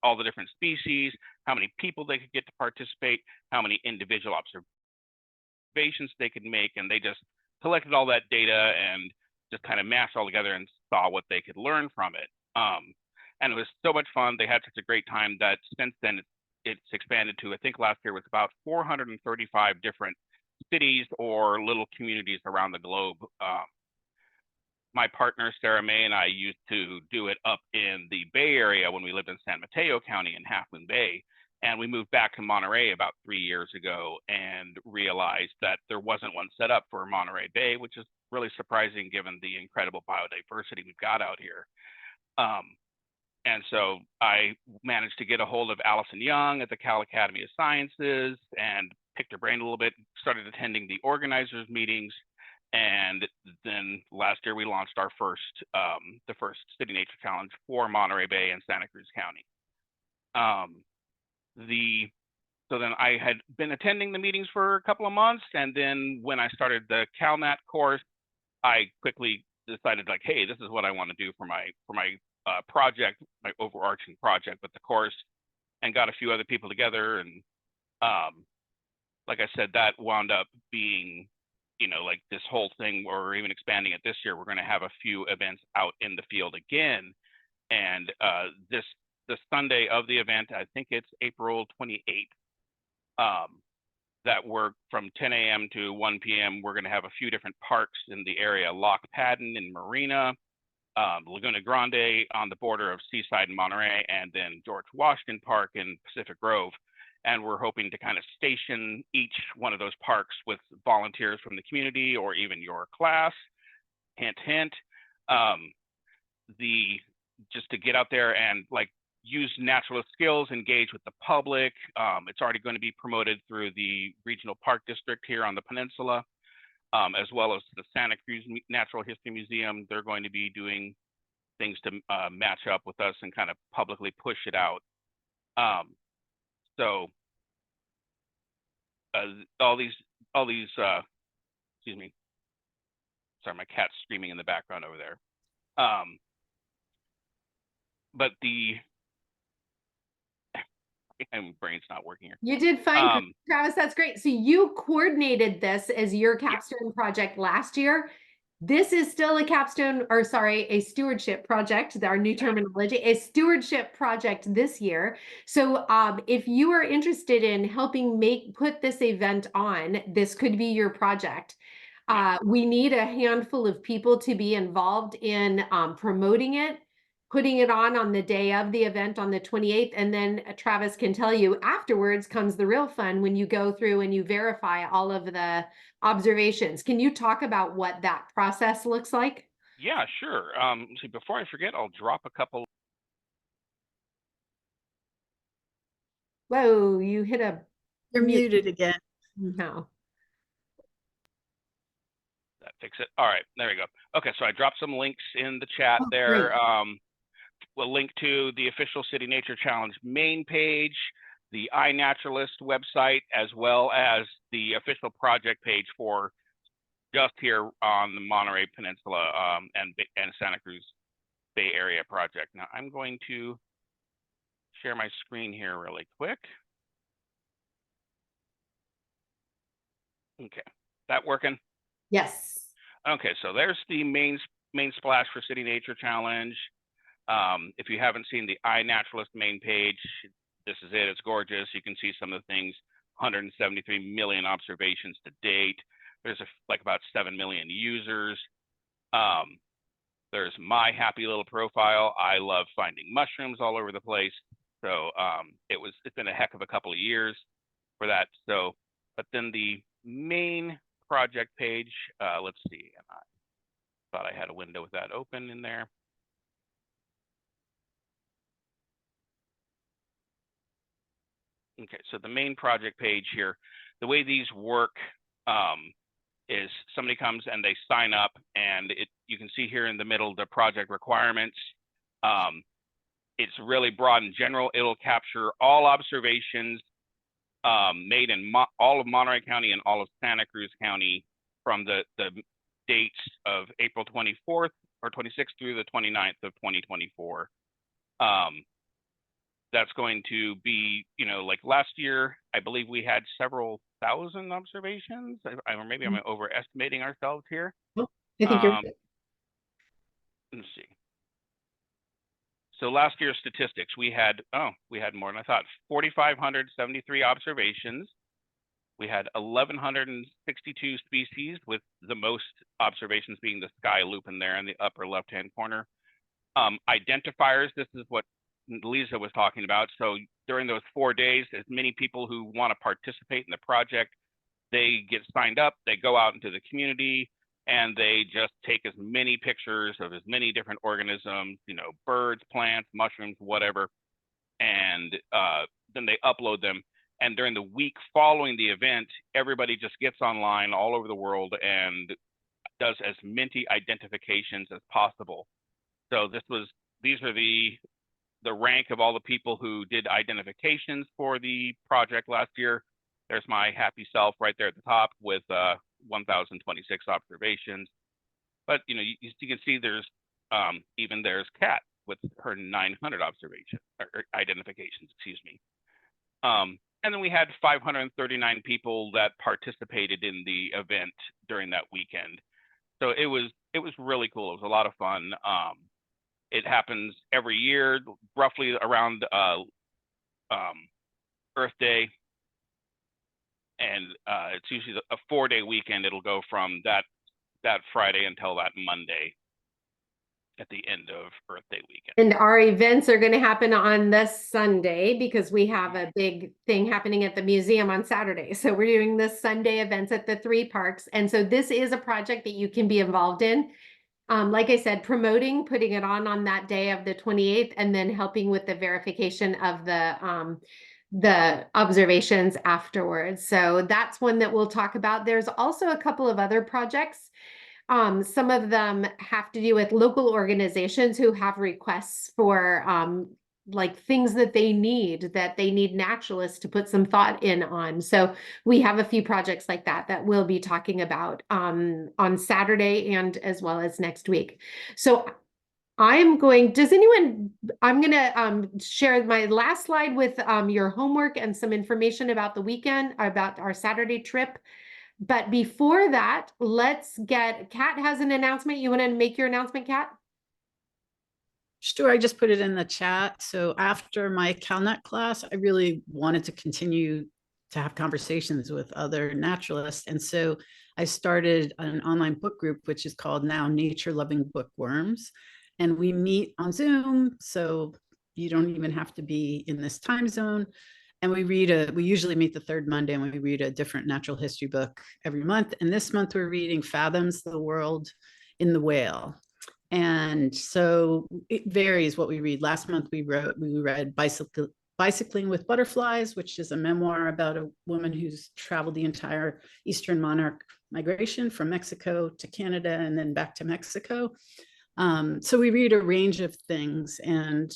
Speaker 7: all the different species, how many people they could get to participate, how many individual observations they could make, and they just collected all that data and just kind of mashed all together and saw what they could learn from it. And it was so much fun. They had such a great time that since then it's expanded to, I think last year was about 435 different cities or little communities around the globe. My partner Sarah May and I used to do it up in the Bay Area when we lived in San Mateo County in Half Moon Bay, and we moved back to Monterey about 3 years ago and realized that there wasn't one set up for Monterey Bay, which is really surprising given the incredible biodiversity we've got out here. And so I managed to get a hold of Allison Young at the Cal Academy of Sciences and picked her brain a little bit, started attending the organizers meetings. And then last year we launched our the first City Nature Challenge for Monterey Bay and Santa Cruz County. So then I had been attending the meetings for a couple of months, and then when I started the CalNat course, I quickly decided, like, hey, this is what I want to do for my project, my overarching project with the course, and got a few other people together. And like I said, that wound up being, like this whole thing, where we're even expanding it this year. We're going to have a few events out in the field again. And the Sunday of the event, I think it's April 28th, that we're from 10 a.m. to 1 p.m. We're going to have a few different parks in the area: Loch Padden in Marina, Laguna Grande on the border of Seaside and Monterey, and then George Washington Park in Pacific Grove. And we're hoping to kind of station each one of those parks with volunteers from the community or even your class. Hint, hint. Just to get out there and use naturalist skills, engage with the public. It's already going to be promoted through the Regional Park District here on the peninsula, as well as the Santa Cruz Natural History Museum. They're going to be doing things to match up with us and kind of publicly push it out. So all these, excuse me, sorry, my cat's screaming in the background over there. But my brain's not working here.
Speaker 2: You did fine, Travis. That's great. So you coordinated this as your capstone project last year. This is still a capstone, or sorry, a stewardship project, our new terminology, a stewardship project this year. So if you are interested in helping put this event on, this could be your project. We need a handful of people to be involved in promoting it, putting it on the day of the event on the 28th. And then Travis can tell you afterwards comes the real fun when you go through and you verify all of the observations. Can you talk about what that process looks like?
Speaker 7: Yeah, sure. See, before I forget, I'll drop a couple.
Speaker 2: Whoa, you hit a...
Speaker 23: You're muted again.
Speaker 2: No.
Speaker 7: That fix it. All right, there we go. Okay, so I dropped some links in the chat there.
Speaker 2: Great.
Speaker 7: We'll link to the official City Nature Challenge main page, the iNaturalist website, as well as the official project page for just here on the Monterey Peninsula and Santa Cruz Bay Area project. Now I'm going to share my screen here really quick. Okay, that working?
Speaker 2: Yes.
Speaker 7: Okay, so there's the main splash for City Nature Challenge. If you haven't seen the iNaturalist main page, this is it. It's gorgeous. You can see some of the things. 173 million observations to date. There's about 7 million users. There's my happy little profile. I love finding mushrooms all over the place. So it's been a heck of a couple of years for that. So, but then the main project page, let's see. I thought I had a window with that open in there. Okay, so the main project page here, the way these work is somebody comes and they sign up, and you can see here in the middle the project requirements. it's really broad and general. It'll capture all observations made in all of Monterey County and all of Santa Cruz County from the dates of April 24th or 26th through the 29th of 2024. That's going to be, you know, like last year, I believe we had several thousand observations. Or maybe I'm overestimating ourselves here.
Speaker 2: I think you're
Speaker 7: Let's see. So last year's statistics, we had more than I thought, 4,573 observations. We had 1,162 species, with the most observations being the sky lupin there in the upper left-hand corner. Identifiers, this is what Lisa was talking about. So during those 4 days, as many people who want to participate in the project, they get signed up, they go out into the community, and they just take as many pictures of as many different organisms, you know, birds, plants, mushrooms, whatever, and then they upload them. And during the week following the event, everybody just gets online all over the world and does as many identifications as possible. So these are the rank of all the people who did identifications for the project last year. There's my happy self right there at the top with 1,026 observations. But you know, you can see there's Kat with her 900 observations or identifications, excuse me. And then we had 539 people that participated in the event during that weekend. So it was really cool. It was a lot of fun. It happens every year, roughly around Earth Day. And it's usually a 4-day weekend. It'll go from that Friday until that Monday at the end of Earth Day weekend.
Speaker 2: And our events are going to happen on this Sunday because we have a big thing happening at the museum on Saturday. So we're doing this Sunday events at the 3 parks. And so this is a project that you can be involved in. Like I said, promoting, putting it on that day of the 28th, and then helping with the verification of the observations afterwards. So that's one that we'll talk about. There's also a couple of other projects. Some of them have to do with local organizations who have requests for like things that they need naturalists to put some thought in on. So we have a few projects like that we'll be talking about on Saturday and as well as next week. So I'm going to share my last slide with your homework and some information about the weekend, about our Saturday trip. But before that, Kat has an announcement. You want to make your announcement, Kat?
Speaker 23: Sure, I just put it in the chat. So after my Nat class, I really wanted to continue to have conversations with other naturalists. And so I started an online book group, which is called now Nature Loving Bookworms. And we meet on Zoom, so you don't even have to be in this time zone. And we usually meet the 3rd Monday, and we read a different natural history book every month. And this month we're reading Fathoms the World in the Whale. And so it varies what we read. Last month we read Bicycling with Butterflies, which is a memoir about a woman who's traveled the entire Eastern monarch migration from Mexico to Canada and then back to Mexico. So we read a range of things, and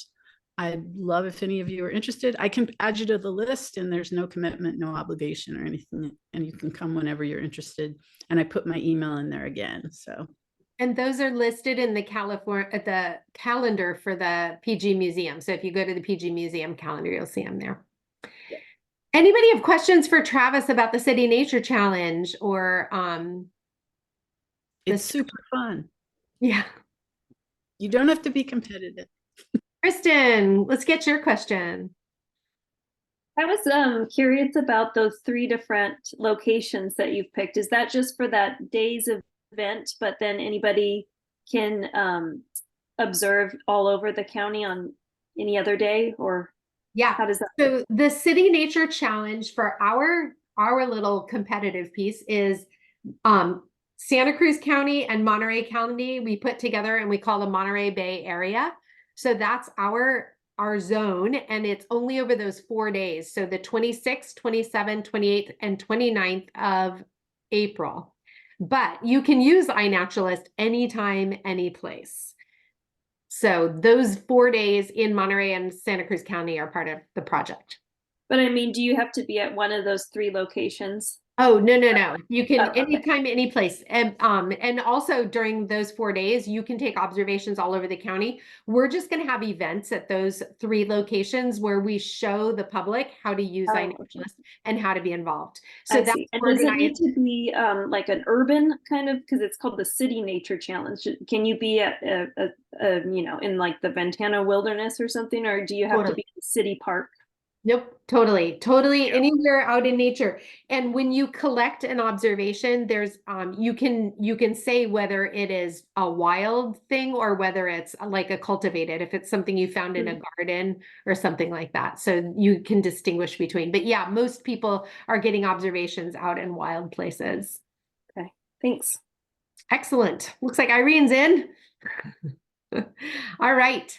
Speaker 23: I'd love if any of you are interested. I can add you to the list, and there's no commitment, no obligation or anything, and you can come whenever you're interested. And I put my email in there again. So.
Speaker 2: And those are listed in the calendar for the PG Museum. So if you go to the PG Museum calendar, you'll see them there. Yeah. Anybody have questions for Travis about the City Nature Challenge or
Speaker 23: It's super fun.
Speaker 2: Yeah.
Speaker 23: You don't have to be competitive.
Speaker 2: Kristen, let's get your question.
Speaker 6: I was curious about those 3 different locations that you've picked. Is that just for that day's event, but then anybody can observe all over the county on any other day, or how does that work?
Speaker 2: So the City Nature Challenge for our little competitive piece is Santa Cruz County and Monterey County we put together, and we call the Monterey Bay area. So that's our zone, and it's only over those 4 days. So the 26th, 27th, 28th, and 29th of April. But you can use iNaturalist anytime, any place. So those 4 days in Monterey and Santa Cruz County are part of the project.
Speaker 6: But I mean, do you have to be at one of those 3 locations?
Speaker 2: Oh, no. You can
Speaker 6: Oh, okay.
Speaker 2: anytime, any place. And also during those 4 days, you can take observations all over the county. We're just going to have events at those 3 locations where we show the public how to use
Speaker 6: Oh, okay.
Speaker 2: iNaturalist and how to be involved. So
Speaker 6: I
Speaker 2: that's
Speaker 6: see. And does it need to be like an urban kind of, because it's called the City Nature Challenge? Can you be at in like the Ventana Wilderness or something, or do you have to
Speaker 2: Totally.
Speaker 6: be in the city park?
Speaker 2: Nope, totally anywhere out in nature. And when you collect an observation, there's you can say whether it is a wild thing or whether it's like a cultivated, if it's something you found in a garden or something like that. So you can distinguish between. But yeah, most people are getting observations out in wild places.
Speaker 6: Okay, thanks.
Speaker 2: Excellent. Looks like Irene's in. All right.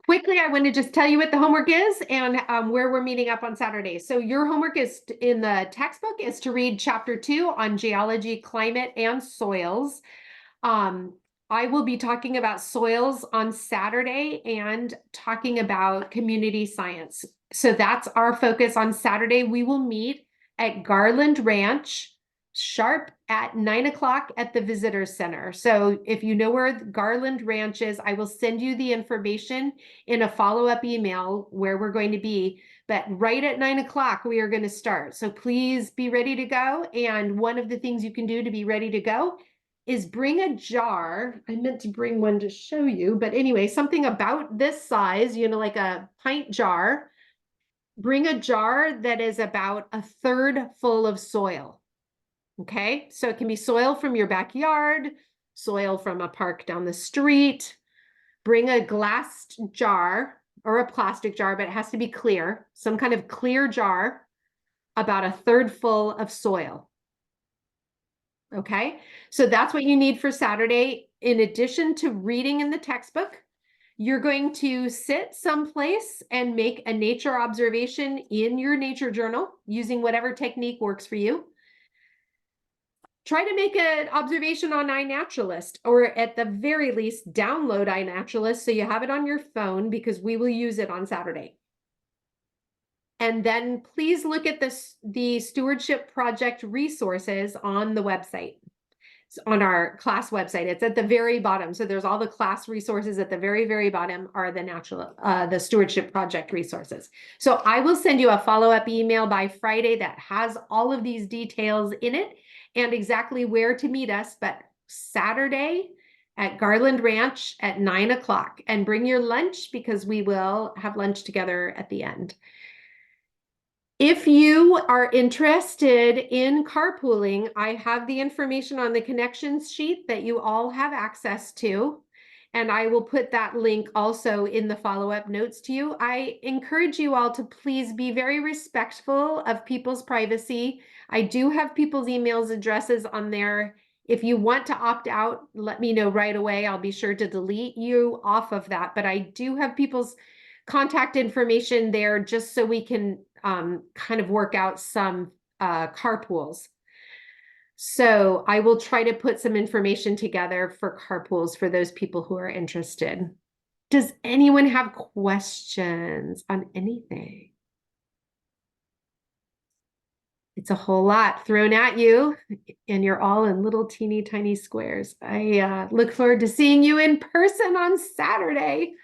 Speaker 2: Quickly, I want to just tell you what the homework is and where we're meeting up on Saturday. So your homework is in the textbook is to read chapter 2 on geology, climate, and soils. I will be talking about soils on Saturday and talking about community science. So that's our focus on Saturday. We will meet at Garland Ranch sharp at 9 o'clock at the visitor center. So if you know where Garland Ranch is, I will send you the information in a follow-up email where we're going to be. But right at 9 o'clock, we are going to start. So please be ready to go. And one of the things you can do to be ready to go is bring a jar. I meant to bring one to show you, but anyway, something about this size, like a pint jar. Bring a jar that is about a third full of soil. Okay, so it can be soil from your backyard, soil from a park down the street. Bring a glass jar or a plastic jar, but it has to be clear, some kind of clear jar, about a third full of soil. Okay, so that's what you need for Saturday. In addition to reading in the textbook, you're going to sit someplace and make a nature observation in your nature journal using whatever technique works for you. Try to make an observation on iNaturalist, or at the very least, download iNaturalist so you have it on your phone because we will use it on Saturday. And then please look at the Stewardship Project resources on the website. It's on our class website. It's at the very bottom. So there's all the class resources at the very, very bottom are the Stewardship Project resources. So I will send you a follow-up email by Friday that has all of these details in it and exactly where to meet us. But Saturday at Garland Ranch at 9 o'clock, and bring your lunch because we will have lunch together at the end. If you are interested in carpooling, I have the information on the connections sheet that you all have access to, and I will put that link also in the follow-up notes to you. I encourage you all to please be very respectful of people's privacy. I do have people's emails addresses on there. If you want to opt out, let me know right away. I'll be sure to delete you off of that, but I do have people's contact information there just so we can kind of work out some carpools. So I will try to put some information together for carpools for those people who are interested. Does anyone have questions on anything? It's a whole lot thrown at you, and you're all in little teeny tiny squares. I look forward to seeing you in person on Saturday.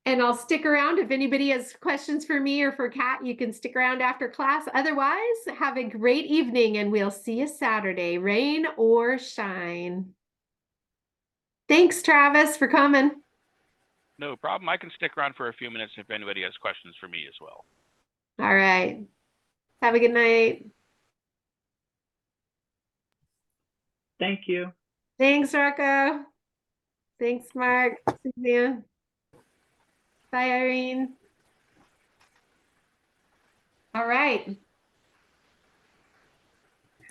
Speaker 2: And I'll stick around if anybody has questions for me or for Kat. You can stick around after class. Otherwise, have a great evening and we'll see you Saturday, rain or shine. Thanks, Travis, for coming.
Speaker 7: No problem. I can stick around for a few minutes if anybody has questions for me as well.
Speaker 2: All right. Have a good night.
Speaker 14: Thank you.
Speaker 2: Thanks, Rocco. Thanks, Mark. Suzanne. Bye, Irene. All right.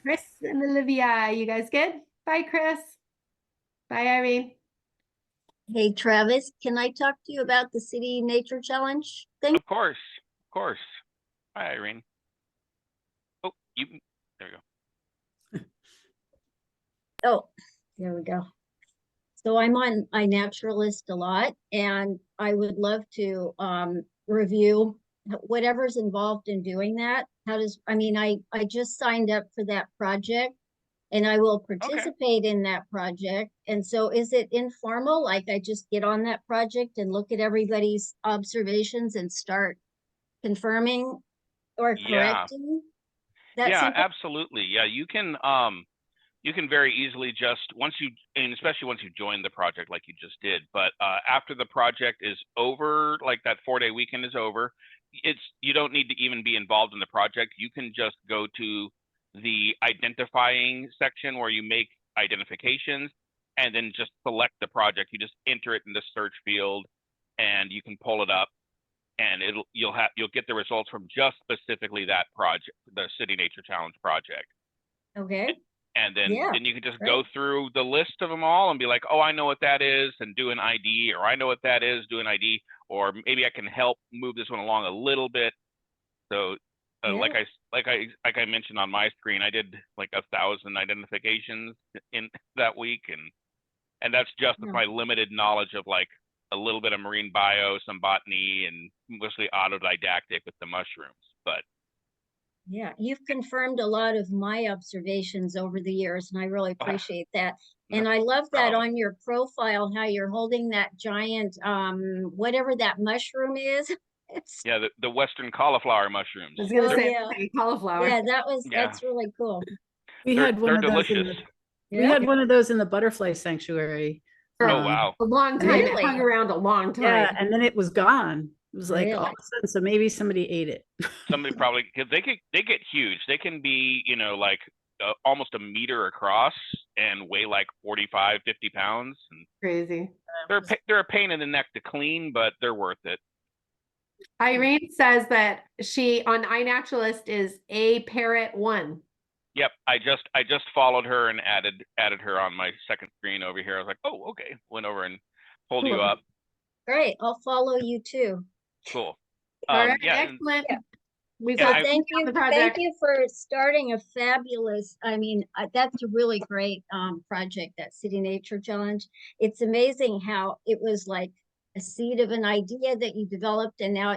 Speaker 2: Chris and Olivia, you guys good? Bye, Chris. Bye, Irene.
Speaker 5: Hey, Travis, can I talk to you about the City Nature Challenge thing?
Speaker 7: Of course. Of course. Hi, Irene. Oh, there you go.
Speaker 5: Oh, there we go. So I'm on iNaturalist a lot, and I would love to review whatever's involved in doing that. I just signed up for that project, and I will participate in that project. And so is it informal? Like I just get on that project and look at everybody's observations and start confirming or correcting? That
Speaker 7: Yeah,
Speaker 5: simple?
Speaker 7: absolutely. Yeah, you can very easily just and especially once you join the project like you just did, but after the project is over, like that 4-day weekend is over, you don't need to even be involved in the project. You can just go to the identifying section where you make identifications and then just select the project. You just enter it in the search field and you can pull it up, and you'll get the results from just specifically that project, the City Nature Challenge project.
Speaker 5: Okay.
Speaker 7: And then
Speaker 5: Yeah,
Speaker 7: you can just
Speaker 5: great.
Speaker 7: go through the list of them all and be like, oh, I know what that is, and do an ID, or I know what that is, do an ID, or maybe I can help move this one along a little bit. So like I mentioned on my screen, I did like 1,000 identifications in that week, and that's just with
Speaker 5: Yeah.
Speaker 7: my limited knowledge of like a little bit of marine bio, some botany, and mostly autodidactic with the mushrooms. But
Speaker 5: Yeah, you've confirmed a lot of my observations over the years, and I really appreciate that. And I love that on your profile, how you're holding that giant, whatever that mushroom is. It's
Speaker 7: yeah, the Western cauliflower mushrooms.
Speaker 2: I was gonna say
Speaker 5: yeah.
Speaker 2: cauliflower.
Speaker 5: Yeah,
Speaker 7: Yeah.
Speaker 5: that's really cool.
Speaker 23: We
Speaker 7: They're-
Speaker 23: had one
Speaker 7: they're
Speaker 23: of those in
Speaker 7: delicious.
Speaker 23: the, we had one of those in the butterfly sanctuary.
Speaker 2: For
Speaker 7: Oh, wow.
Speaker 2: a long time.
Speaker 5: Really?
Speaker 2: It hung around a long time.
Speaker 23: Yeah, and then it was gone. It was like all
Speaker 5: Really?
Speaker 23: of a sudden, so maybe somebody ate it.
Speaker 7: Somebody probably, because they get huge. They can be, like almost a meter across and weigh like 45, 50 pounds. And
Speaker 2: Crazy.
Speaker 7: they're a pain in the neck to clean, but they're worth it.
Speaker 2: Irene says that she on iNaturalist is a parrot 1.
Speaker 7: Yep, I just followed her and added her on my second screen over here. I was like, oh, okay. Went over and pulled you
Speaker 5: Cool.
Speaker 7: up.
Speaker 5: Great. I'll follow you too.
Speaker 7: Cool.
Speaker 2: All right,
Speaker 7: yeah, and-
Speaker 2: excellent.
Speaker 5: Yeah.
Speaker 2: We've
Speaker 7: Yeah,
Speaker 2: got
Speaker 5: Thank
Speaker 2: on
Speaker 5: you.
Speaker 2: the
Speaker 5: Thank
Speaker 2: project.
Speaker 5: you for starting a fabulous, that's a really great project, that City Nature Challenge. It's amazing how it was like a seed of an idea that you developed, and now